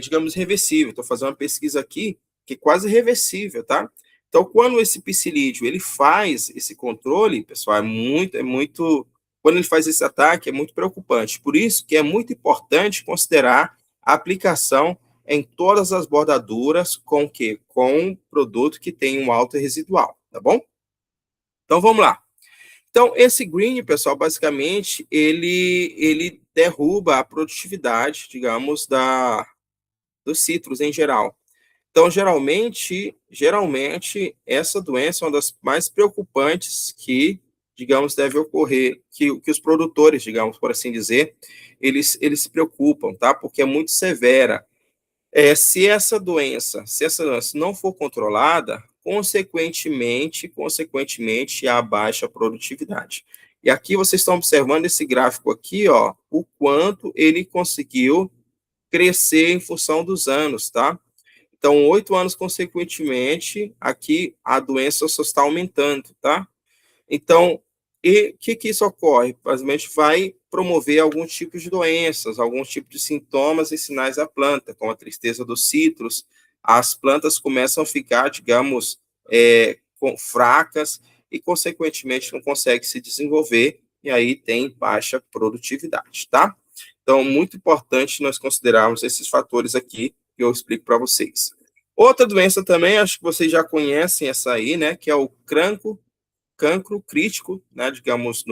digamos, reversível. Estou fazendo uma pesquisa aqui que é quase reversível, tá? Então, quando esse psilídeo ele faz esse controle, pessoal, é muito, quando ele faz esse ataque, é muito preocupante. Por isso que é muito importante considerar a aplicação em todas as bordaduras com o quê? Com um produto que tem um alto residual, tá bom? Então, vamos lá. Então, esse green, pessoal, basicamente, ele derruba a produtividade, digamos, dos citros em geral. Então, geralmente, essa doença é uma das mais preocupantes que, digamos, deve ocorrer, que os produtores, digamos, por assim dizer, eles se preocupam, tá? Porque é muito severa. Se essa doença não for controlada, consequentemente, há baixa produtividade. E aqui vocês estão observando esse gráfico aqui, ó, o quanto ele conseguiu crescer em função dos anos, tá? Então, 8 anos consequentemente, aqui a doença só está aumentando, tá? Então, e o que isso ocorre? Basicamente, vai promover alguns tipos de doenças, alguns tipos de sintomas e sinais da planta, como a tristeza dos citros. As plantas começam a ficar, digamos, fracas e, consequentemente, não conseguem se desenvolver, e aí tem baixa produtividade, tá? Então, muito importante nós considerarmos esses fatores aqui que eu explico para vocês. Outra doença também, acho que vocês já conhecem essa aí, né, que é o cancro crítico, né, digamos,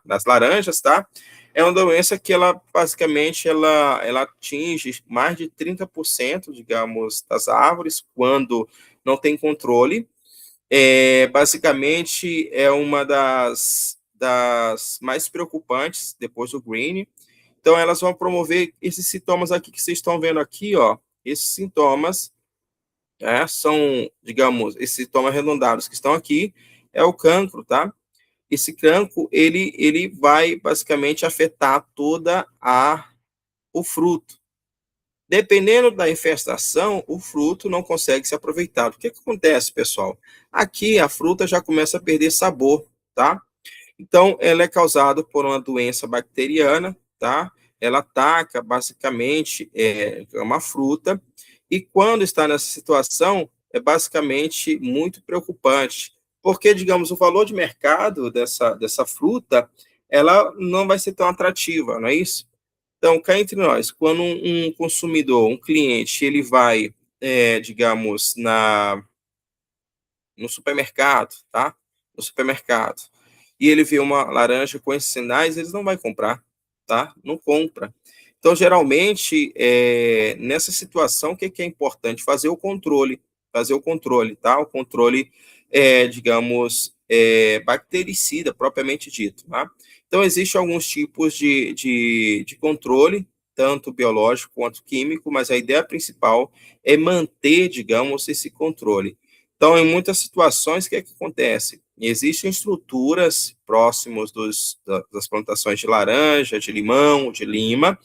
nas laranjas, tá? É uma doença que ela, basicamente, ela atinge mais de 30%, digamos, das árvores, quando não tem controle. Basicamente, é uma das mais preocupantes depois do green. Então, elas vão promover esses sintomas aqui que vocês estão vendo aqui, ó. Esses sintomas, são, digamos, esses sintomas arredondados que estão aqui, é o cancro, tá? Esse cancro, ele vai basicamente afetar o fruto. Dependendo da infestação, o fruto não consegue ser aproveitado. O que acontece, pessoal? Aqui a fruta já começa a perder sabor, tá? Então, ela é causada por uma doença bacteriana, tá? Ela ataca, basicamente, uma fruta, e quando está nessa situação, é basicamente muito preocupante, porque, digamos, o valor de mercado dessa fruta, ela não vai ser tão atrativa, não é isso? Então, cá entre nós, quando um consumidor, um cliente, ele vai, digamos, no supermercado, tá? No supermercado. E ele vê uma laranja com esses sinais, eles não vai comprar, tá? Não compra. Então, geralmente, nessa situação, o que é importante? Fazer o controle, tá? O controle, digamos, bactericida, propriamente dito, tá? Então, existem alguns tipos de controle, tanto biológico quanto químico, mas a ideia principal é manter, digamos, esse controle. Então, em muitas situações, o que é que acontece? Existem estruturas próximos das plantações de laranja, de limão, de lima,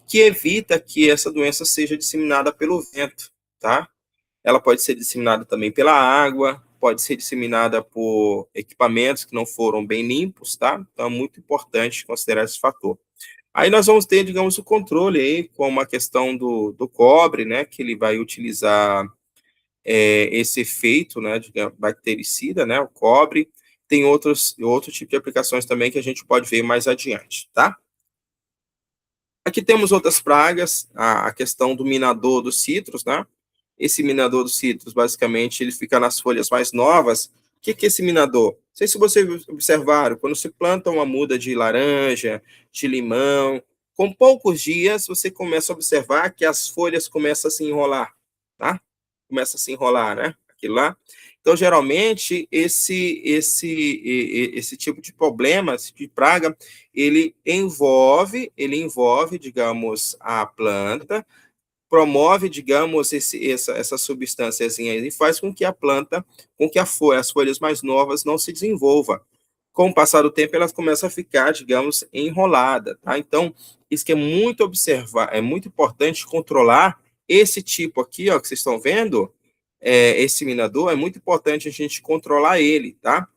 que evita que essa doença seja disseminada pelo vento, tá? Ela pode ser disseminada também pela água, pode ser disseminada por equipamentos que não foram bem limpos, tá? Então, é muito importante considerar esse fator. Aí nós vamos ter, digamos, o controle aí, com a questão do cobre, né, que ele vai utilizar esse efeito, né, de bactericida, né, o cobre. Tem outro tipo de aplicações também que a gente pode ver mais adiante, tá? Aqui temos outras pragas, a questão do minador dos citros, né? Esse minador dos citros, basicamente, ele fica nas folhas mais novas. O que é esse minador? Não sei se vocês observaram, quando se planta uma muda de laranja, de limão, com poucos dias você começa a observar que as folhas começam a se enrolar, tá? Começa a se enrolar, né? Aquilo lá. Então, geralmente, esse tipo de problema, esse tipo de praga, ele envolve, digamos, a planta, promove, digamos, essa substânciazinha e faz com que a planta, com que as folhas mais novas não se desenvolva. Com o passar do tempo, elas começam a ficar, digamos, enrolada, tá? Então, isso que é muito observar, é muito importante controlar esse tipo aqui, ó, que vocês estão vendo, esse minador, é muito importante a gente controlar ele, tá?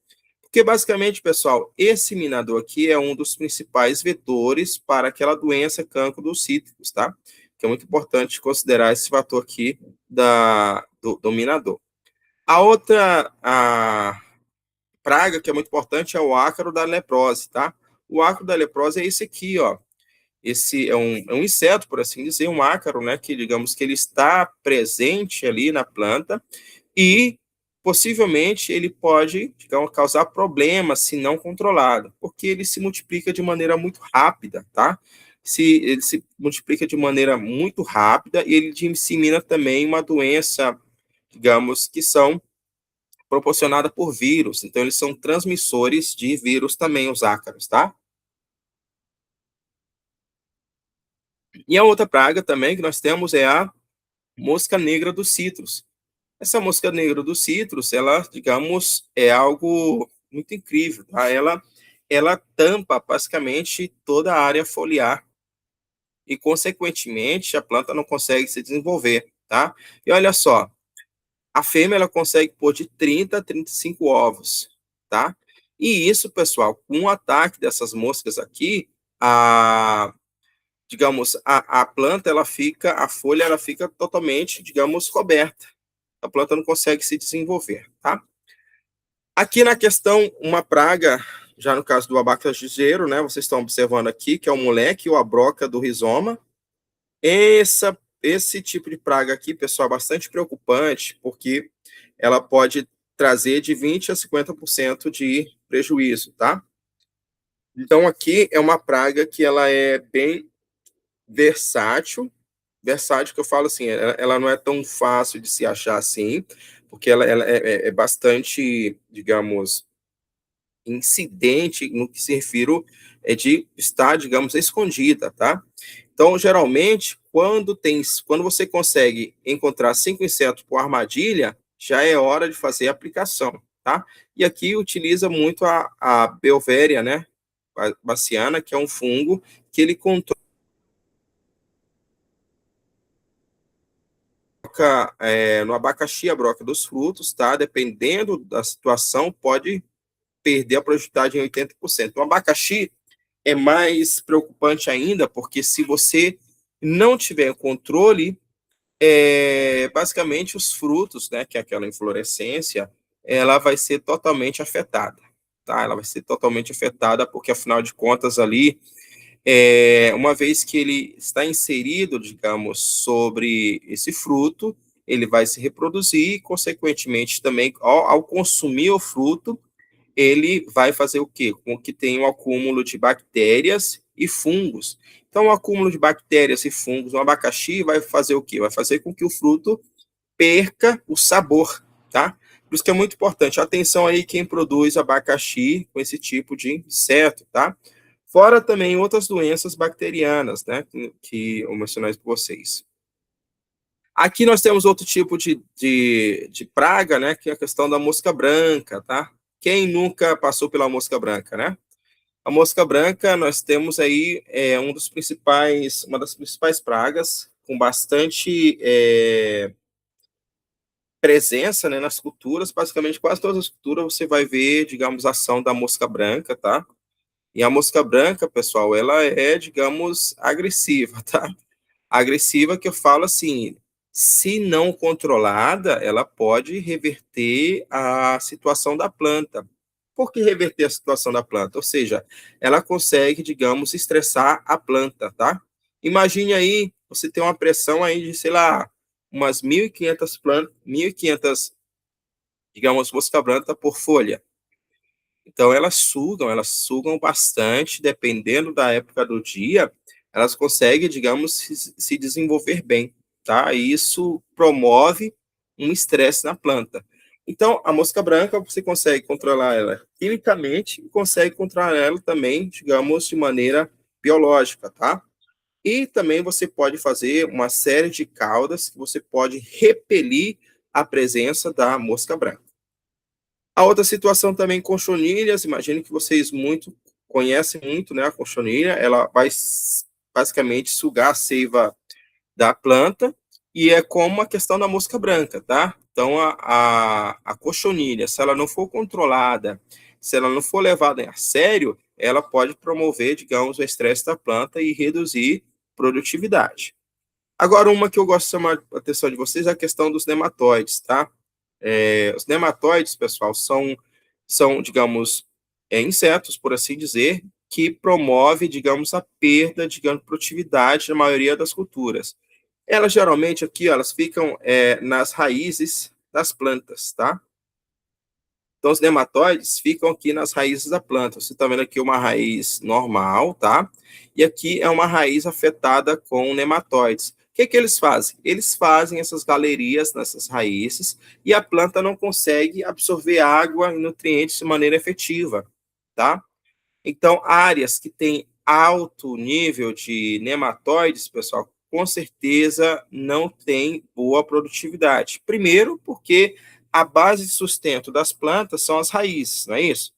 Porque, basicamente, pessoal, esse minador aqui é um dos principais vetores para aquela doença cancro dos cítricos, tá? Que é muito importante considerar esse fator aqui do minador. A outra praga que é muito importante é o ácaro da leprose, tá? O ácaro da leprose é esse aqui, ó. Esse é um inseto, por assim dizer, um ácaro, né? Que, digamos, que ele está presente ali na planta e possivelmente ele pode, digamos, causar problemas se não controlado, porque ele se multiplica de maneira muito rápida, tá? Ele se multiplica de maneira muito rápida e ele dissemina também uma doença, digamos, que são proporcionada por vírus. Então, eles são transmissores de vírus também, os ácaros, tá? E a outra praga também que nós temos é a mosca negra dos citros. Essa mosca negra dos citros, ela, digamos, é algo muito incrível, tá? Ela tampa basicamente toda a área foliar e, consequentemente, a planta não consegue se desenvolver, tá? E olha só, a fêmea ela consegue pôr de 30 a 35 ovos, tá? E isso, pessoal, com o ataque dessas moscas aqui, digamos, a planta, a folha, ela fica totalmente, digamos, coberta. A planta não consegue se desenvolver, tá? Aqui na questão, uma praga, já no caso do abacaxizeiro, né, vocês estão observando aqui, que é o moleque ou a broca do rizoma. Esse tipo de praga aqui, pessoal, é bastante preocupante, porque ela pode trazer de 20 a 50% de prejuízo, tá? Então, aqui é uma praga que ela é bem versátil que eu falo assim, ela não é tão fácil de se achar assim, porque ela é bastante, digamos, incidente no que se refiro de estar, digamos, escondida, tá? Então, geralmente, quando você consegue encontrar 5 insetos por armadilha, já é hora de fazer a aplicação, tá? E aqui utiliza muito a Beauveria, né, baciana, que é um fungo que ele controla no abacaxi, a broca dos frutos, tá? Dependendo da situação, pode perder a produtividade em 80%. O abacaxi é mais preocupante ainda, porque se você não tiver controle, basicamente os frutos, né, que é aquela inflorescência, ela vai ser totalmente afetada, tá? Ela vai ser totalmente afetada, porque afinal de contas ali, uma vez que ele está inserido, digamos, sobre esse fruto, ele vai se reproduzir e, consequentemente, também, ao consumir o fruto, ele vai fazer o quê? Com que tenha um acúmulo de bactérias e fungos. Então, o acúmulo de bactérias e fungos no abacaxi vai fazer o quê? Vai fazer com que o fruto perca o sabor, tá? Por isso que é muito importante. Atenção aí quem produz abacaxi com esse tipo de inseto, tá? Fora também outras doenças bacterianas, né? Que eu mencionei para vocês. Aqui nós temos outro tipo de praga, né? Que é a questão da mosca branca, tá? Quem nunca passou pela mosca branca, né? A mosca branca, nós temos aí uma das principais pragas, com bastante presença, né, nas culturas. Basicamente, quase todas as culturas você vai ver, digamos, a ação da mosca branca, tá? E a mosca branca, pessoal, ela é, digamos, agressiva, tá? Agressiva que eu falo assim, se não controlada, ela pode reverter a situação da planta. Por que reverter a situação da planta? Ou seja, ela consegue, digamos, estressar a planta, tá? Imagine aí, você tem uma pressão aí de, sei lá, umas 1.500 plantas, 1.500, digamos, mosca branca por folha. Então, elas sugam bastante, dependendo da época do dia, elas conseguem, digamos, se desenvolver bem, tá? E isso promove um estresse na planta. Então, a mosca branca, você consegue controlar ela quimicamente e consegue controlar ela também, digamos, de maneira biológica, tá? E também você pode fazer uma série de caudas que você pode repelir a presença da mosca branca. A outra situação também conchonilhas, imagino que vocês conhecem muito, né, a conchonilha, ela vai basicamente sugar a seiva da planta e é como a questão da mosca branca, tá? Então a cochonilha, se ela não for controlada, se ela não for levada a sério, ela pode promover, digamos, o estresse da planta e reduzir produtividade. Agora, uma que eu gosto de chamar a atenção de vocês é a questão dos nematóides, tá? Os nematóides, pessoal, são digamos, insetos, por assim dizer, que promove, digamos, a perda, digamos, produtividade na maioria das culturas. Elas geralmente aqui, ó, elas ficam nas raízes das plantas, tá? Então, os nematóides ficam aqui nas raízes da planta. Você está vendo aqui uma raiz normal, tá? E aqui é uma raiz afetada com nematóides. O que que eles fazem? Eles fazem essas galerias nessas raízes e a planta não consegue absorver água e nutrientes de maneira efetiva, tá? Então, áreas que têm alto nível de nematóides, pessoal, com certeza não tem boa produtividade. Primeiro, porque a base de sustento das plantas são as raízes, não é isso?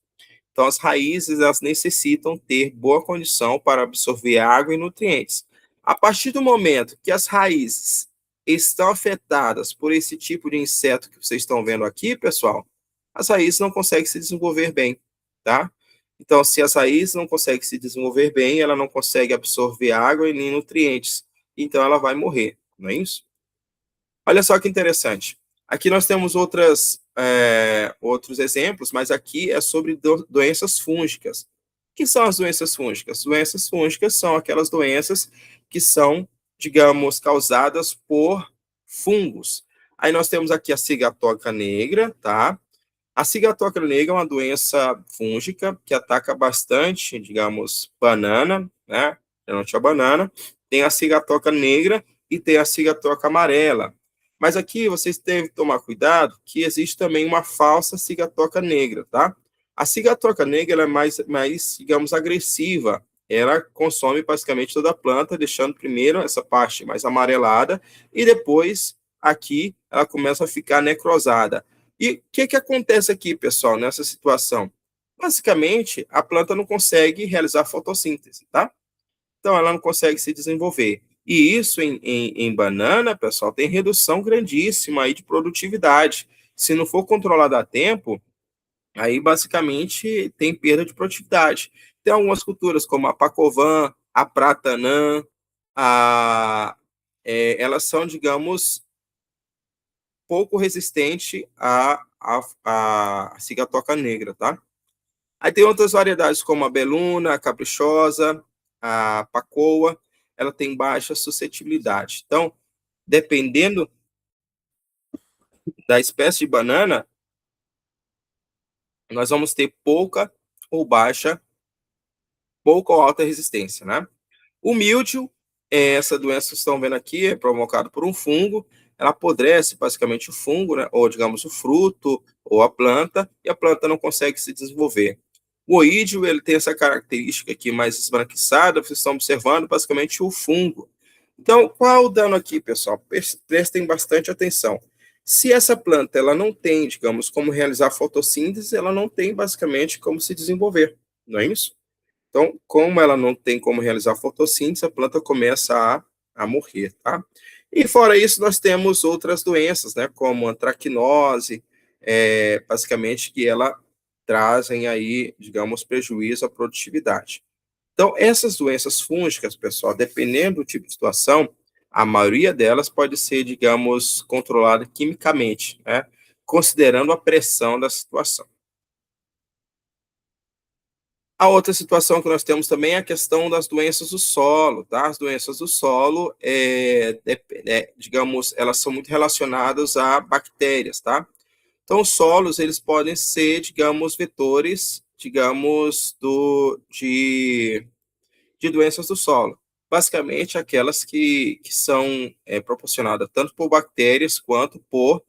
Então, as raízes elas necessitam ter boa condição para absorver água e nutrientes. A partir do momento que as raízes estão afetadas por esse tipo de inseto que vocês estão vendo aqui, pessoal, as raízes não conseguem se desenvolver bem, tá? Então, se as raízes não conseguem se desenvolver bem, ela não consegue absorver água e nem nutrientes. Então, ela vai morrer, não é isso? Olha só que interessante. Aqui nós temos outros exemplos, mas aqui é sobre doenças fúngicas. O que são as doenças fúngicas? Doenças fúngicas são aquelas doenças que são, digamos, causadas por fungos. Aí nós temos aqui a cigatoca negra, tá? A cigatoca negra é uma doença fúngica que ataca bastante, digamos, banana, né? Geralmente a banana. Tem a cigatoca negra e tem a cigatoca amarela. Mas aqui vocês devem tomar cuidado que existe também uma falsa cigatoca negra, tá? A cigatoca negra ela é mais, digamos, agressiva. Ela consome basicamente toda a planta, deixando primeiro essa parte mais amarelada e depois aqui ela começa a ficar necrosada. E o que acontece aqui, pessoal, nessa situação? Basicamente, a planta não consegue realizar fotossíntese, tá? Então, ela não consegue se desenvolver. E isso em banana, pessoal, tem redução grandíssima aí de produtividade. Se não for controlado a tempo, aí basicamente tem perda de produtividade. Tem algumas culturas, como a Pacovan, a Pratanã, elas são, digamos, pouco resistente à cigatoca negra, tá? Aí tem outras variedades como a beluna, a caprichosa, a pacoa, ela tem baixa suscetibilidade. Então, dependendo da espécie de banana, nós vamos ter pouca ou alta resistência, né? O míldio, essa doença que vocês estão vendo aqui, é provocada por um fungo. Ela apodrece basicamente o fungo, né, ou digamos o fruto ou a planta, e a planta não consegue se desenvolver. O oídio, ele tem essa característica aqui mais esbranquiçada, vocês estão observando basicamente o fungo. Então, qual o dano aqui, pessoal? Prestem bastante atenção. Se essa planta ela não tem, digamos, como realizar fotossíntese, ela não tem basicamente como se desenvolver, não é isso? Então, como ela não tem como realizar fotossíntese, a planta começa a morrer, tá? E fora isso, nós temos outras doenças, né, como a traquinose, basicamente que ela trazem aí, digamos, prejuízo à produtividade. Então, essas doenças fúngicas, pessoal, dependendo do tipo de situação, a maioria delas pode ser, digamos, controlada quimicamente, né, considerando a pressão da situação. A outra situação que nós temos também é a questão das doenças do solo, tá? As doenças do solo, digamos, elas são muito relacionadas a bactérias, tá? Então, os solos, eles podem ser, digamos, vetores, digamos, de doenças do solo. Basicamente, aquelas que são proporcionadas tanto por bactérias quanto por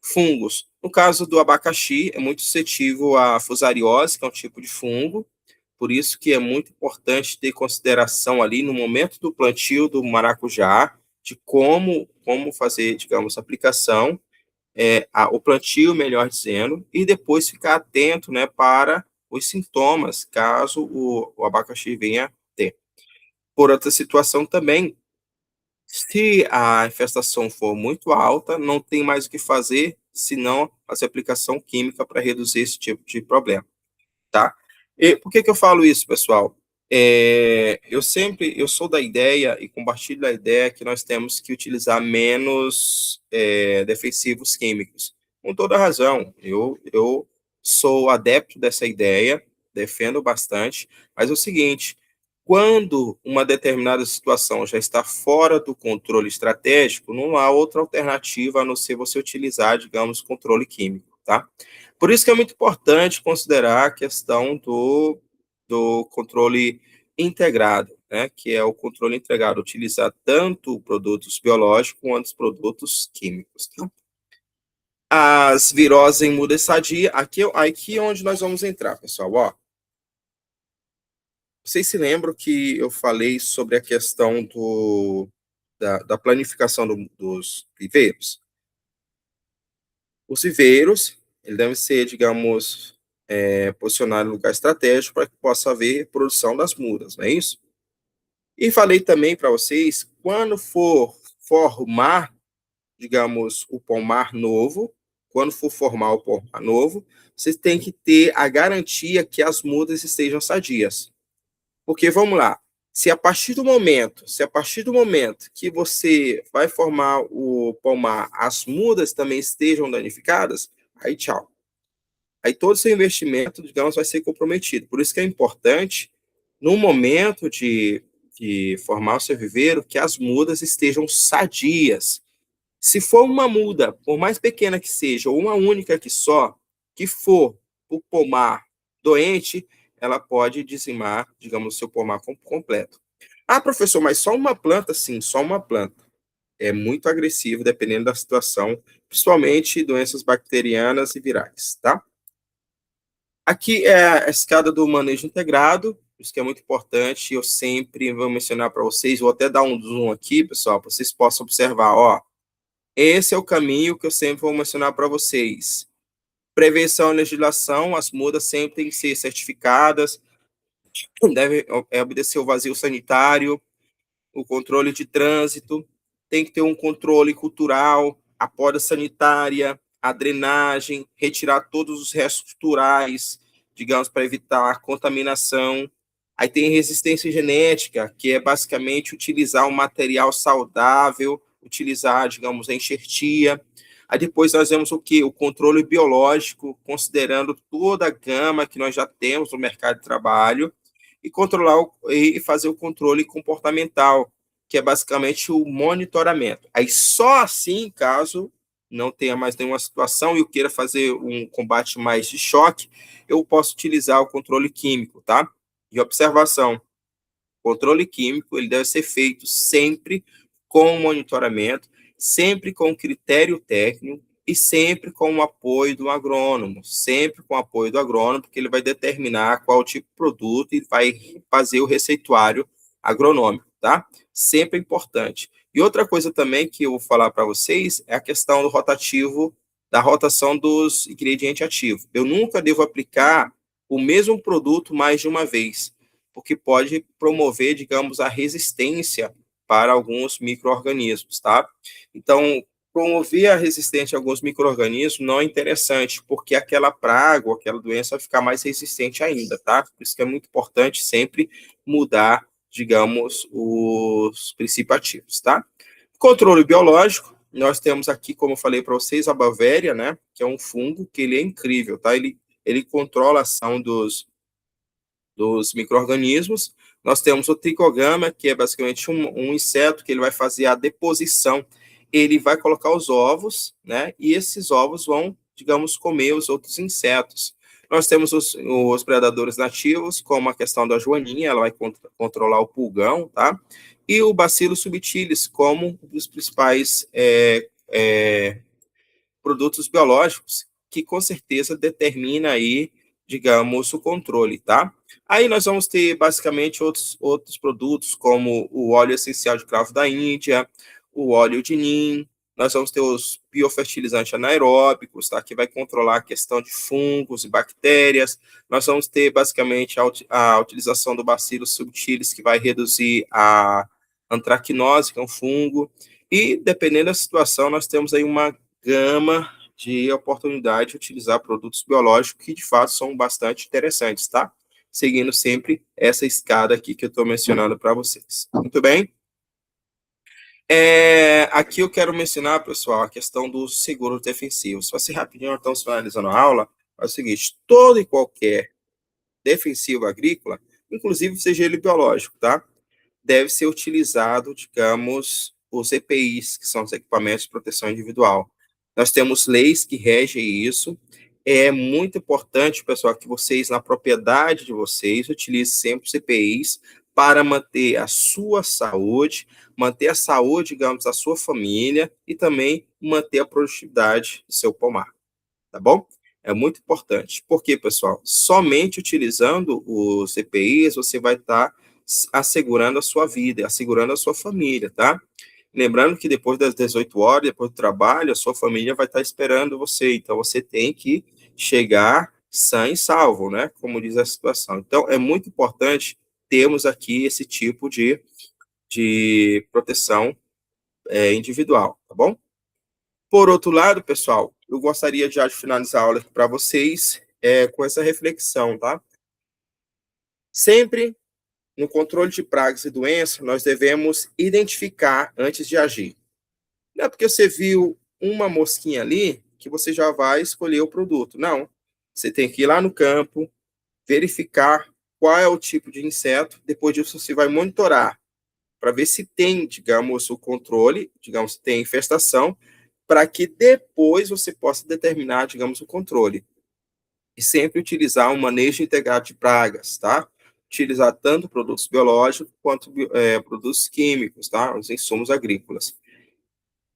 fungos. No caso do abacaxi, é muito suscetível à fusariose, que é um tipo de fungo, Por isso que é muito importante ter consideração ali no momento do plantio do maracujá, de como fazer, digamos, a aplicação, o plantio, melhor dizendo, e depois ficar atento, né, para os sintomas, caso o abacaxi venha ter. Por outra situação também, se a infestação for muito alta, não tem mais o que fazer, senão fazer aplicação química para reduzir esse tipo de problema, tá? E por que eu falo isso, pessoal? Eu sou da ideia e compartilho da ideia que nós temos que utilizar menos defensivos químicos. Com toda razão, eu sou adepto dessa ideia, defendo bastante, mas é o seguinte, quando uma determinada situação já está fora do controle estratégico, não há outra alternativa a não ser você utilizar, digamos, controle químico, tá? Por isso que é muito importante considerar a questão do controle integrado, né, que é o controle integrado, utilizar tanto produtos biológicos quanto os produtos químicos. Tá? As viroses em muda sadia, aqui é onde nós vamos entrar, pessoal. Ó, vocês se lembram que eu falei sobre a questão da planificação dos viveiros? Os viveiros, eles devem ser, digamos, posicionados em lugar estratégico para que possa haver produção das mudas, não é isso? E falei também para vocês, quando for formar, digamos, o pomar novo, quando for formar o pomar novo, vocês têm que ter a garantia que as mudas estejam sadias. Porque, vamos lá, se a partir do momento que você vai formar o pomar, as mudas também estejam danificadas, aí tchau. Aí todo o seu investimento, digamos, vai ser comprometido. Por isso que é importante, no momento de formar o seu viveiro, que as mudas estejam sadias. Se for uma muda, por mais pequena que seja, ou uma única que só, que for o pomar doente, ela pode dizimar, digamos, o seu pomar completo. Ah, professor, mas só uma planta? Sim, só uma planta. É muito agressivo, dependendo da situação, principalmente doenças bacterianas e virais, tá? Aqui é a escada do manejo integrado, isso que é muito importante, eu sempre vou mencionar para vocês, vou até dar um zoom aqui, pessoal, para vocês possam observar, ó, esse é o caminho que eu sempre vou mencionar para vocês. Prevenção e legislação, as mudas sempre têm que ser certificadas, devem obedecer o vazio sanitário, o controle de trânsito, tem que ter um controle cultural, a poda sanitária, a drenagem, retirar todos os restos culturais, digamos, para evitar a contaminação. Aí tem resistência genética, que é basicamente utilizar um material saudável, utilizar, digamos, a enxertia. Aí depois nós vemos o quê? O controle biológico, considerando toda a gama que nós já temos no mercado de trabalho, e controlar e fazer o controle comportamental, que é basicamente o monitoramento. Aí só assim, caso não tenha mais nenhuma situação e eu queira fazer um combate mais de choque, eu posso utilizar o controle químico, tá? E observação, o controle químico, ele deve ser feito sempre com monitoramento, sempre com critério técnico e sempre com o apoio do agrônomo, sempre com o apoio do agrônomo, porque ele vai determinar qual tipo de produto e vai fazer o receituário agronômico, tá? Sempre é importante. E outra coisa também que eu vou falar para vocês é a questão do rotativo, da rotação dos ingredientes ativos. Eu nunca devo aplicar o mesmo produto mais de uma vez, porque pode promover, digamos, a resistência para alguns micro-organismos, tá? Então, promover a resistência a alguns micro-organismos não é interessante, porque aquela praga ou aquela doença vai ficar mais resistente ainda, tá? Por isso que é muito importante sempre mudar, digamos, os princípios ativos, tá? Controle biológico, nós temos aqui, como eu falei para vocês, a Bavéria, né? Que é um fungo que ele é incrível, tá? Ele controla a ação dos micro-organismos. Nós temos o tricogama, que é basicamente um inseto que ele vai fazer a deposição. Ele vai colocar os ovos, né? E esses ovos vão, digamos, comer os outros insetos. Nós temos os predadores nativos, como a questão da joaninha, ela vai controlar o pulgão, tá? E o Bacillus subtilis, como um dos principais produtos biológicos, que com certeza determina aí, digamos, o controle, tá? Aí nós vamos ter, basicamente, outros produtos, como o óleo essencial de cravo da Índia, o óleo de NIM, nós vamos ter os biofertilizantes anaeróbicos, tá? Que vai controlar a questão de fungos e bactérias. Nós vamos ter, basicamente, a utilização do Bacillus subtilis, que vai reduzir a antracnose, que é um fungo. E, dependendo da situação, nós temos aí uma gama de oportunidade de utilizar produtos biológicos que, de fato, são bastante interessantes, tá? Seguindo sempre essa escada aqui que eu estou mencionando para vocês. Muito bem? Aqui eu quero mencionar, pessoal, a questão dos seguros defensivos. Se você rapidinho, então, finalizando a aula, é o seguinte, todo e qualquer defensivo agrícola, inclusive seja ele biológico, tá? Deve ser utilizado, digamos, os EPIs, que são os equipamentos de proteção individual. Nós temos leis que regem isso. É muito importante, pessoal, que vocês, na propriedade de vocês, utilizem sempre os EPIs para manter a sua saúde, manter a saúde, digamos, da sua família e também manter a produtividade do seu pomar, tá bom? É muito importante. Por quê, pessoal? Somente utilizando os EPIs você vai estar assegurando a sua vida, assegurando a sua família, tá? Lembrando que depois das 18 horas, depois do trabalho, a sua família vai estar esperando você, então você tem que chegar sã e salvo, né? Como diz a situação. Então, é muito importante termos aqui esse tipo de proteção individual, tá bom? Por outro lado, pessoal, eu gostaria já de finalizar a aula para vocês com essa reflexão, tá? Sempre no controle de pragas e doenças, nós devemos identificar antes de agir. Não é porque você viu uma mosquinha ali que você já vai escolher o produto. Não. Você tem que ir lá no campo, verificar qual é o tipo de inseto, depois disso você vai monitorar para ver se tem, digamos, o controle, digamos, se tem infestação, para que depois você possa determinar, digamos, o controle. E sempre utilizar um manejo integrado de pragas, tá? Utilizar tanto produtos biológicos quanto produtos químicos, tá? Os insumos agrícolas.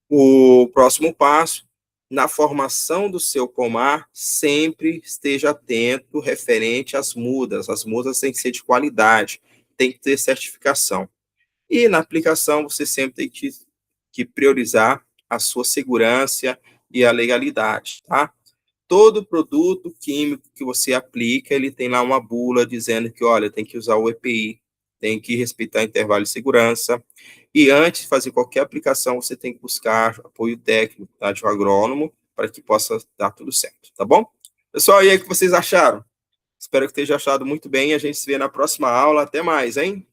O próximo passo, na formação do seu pomar, sempre esteja atento referente às mudas. As mudas têm que ser de qualidade, tem que ter certificação. E na aplicação, você sempre tem que priorizar a sua segurança e a legalidade, tá? Todo produto químico que você aplica, ele tem lá uma bula dizendo que, olha, tem que usar o EPI, tem que respeitar intervalo de segurança, e antes de fazer qualquer aplicação, você tem que buscar apoio técnico, tá, de um agrônomo, para que possa dar tudo certo, tá bom? Pessoal, e aí, o que vocês acharam? Espero que tenham achado muito bem, a gente se vê na próxima aula, até mais, hein?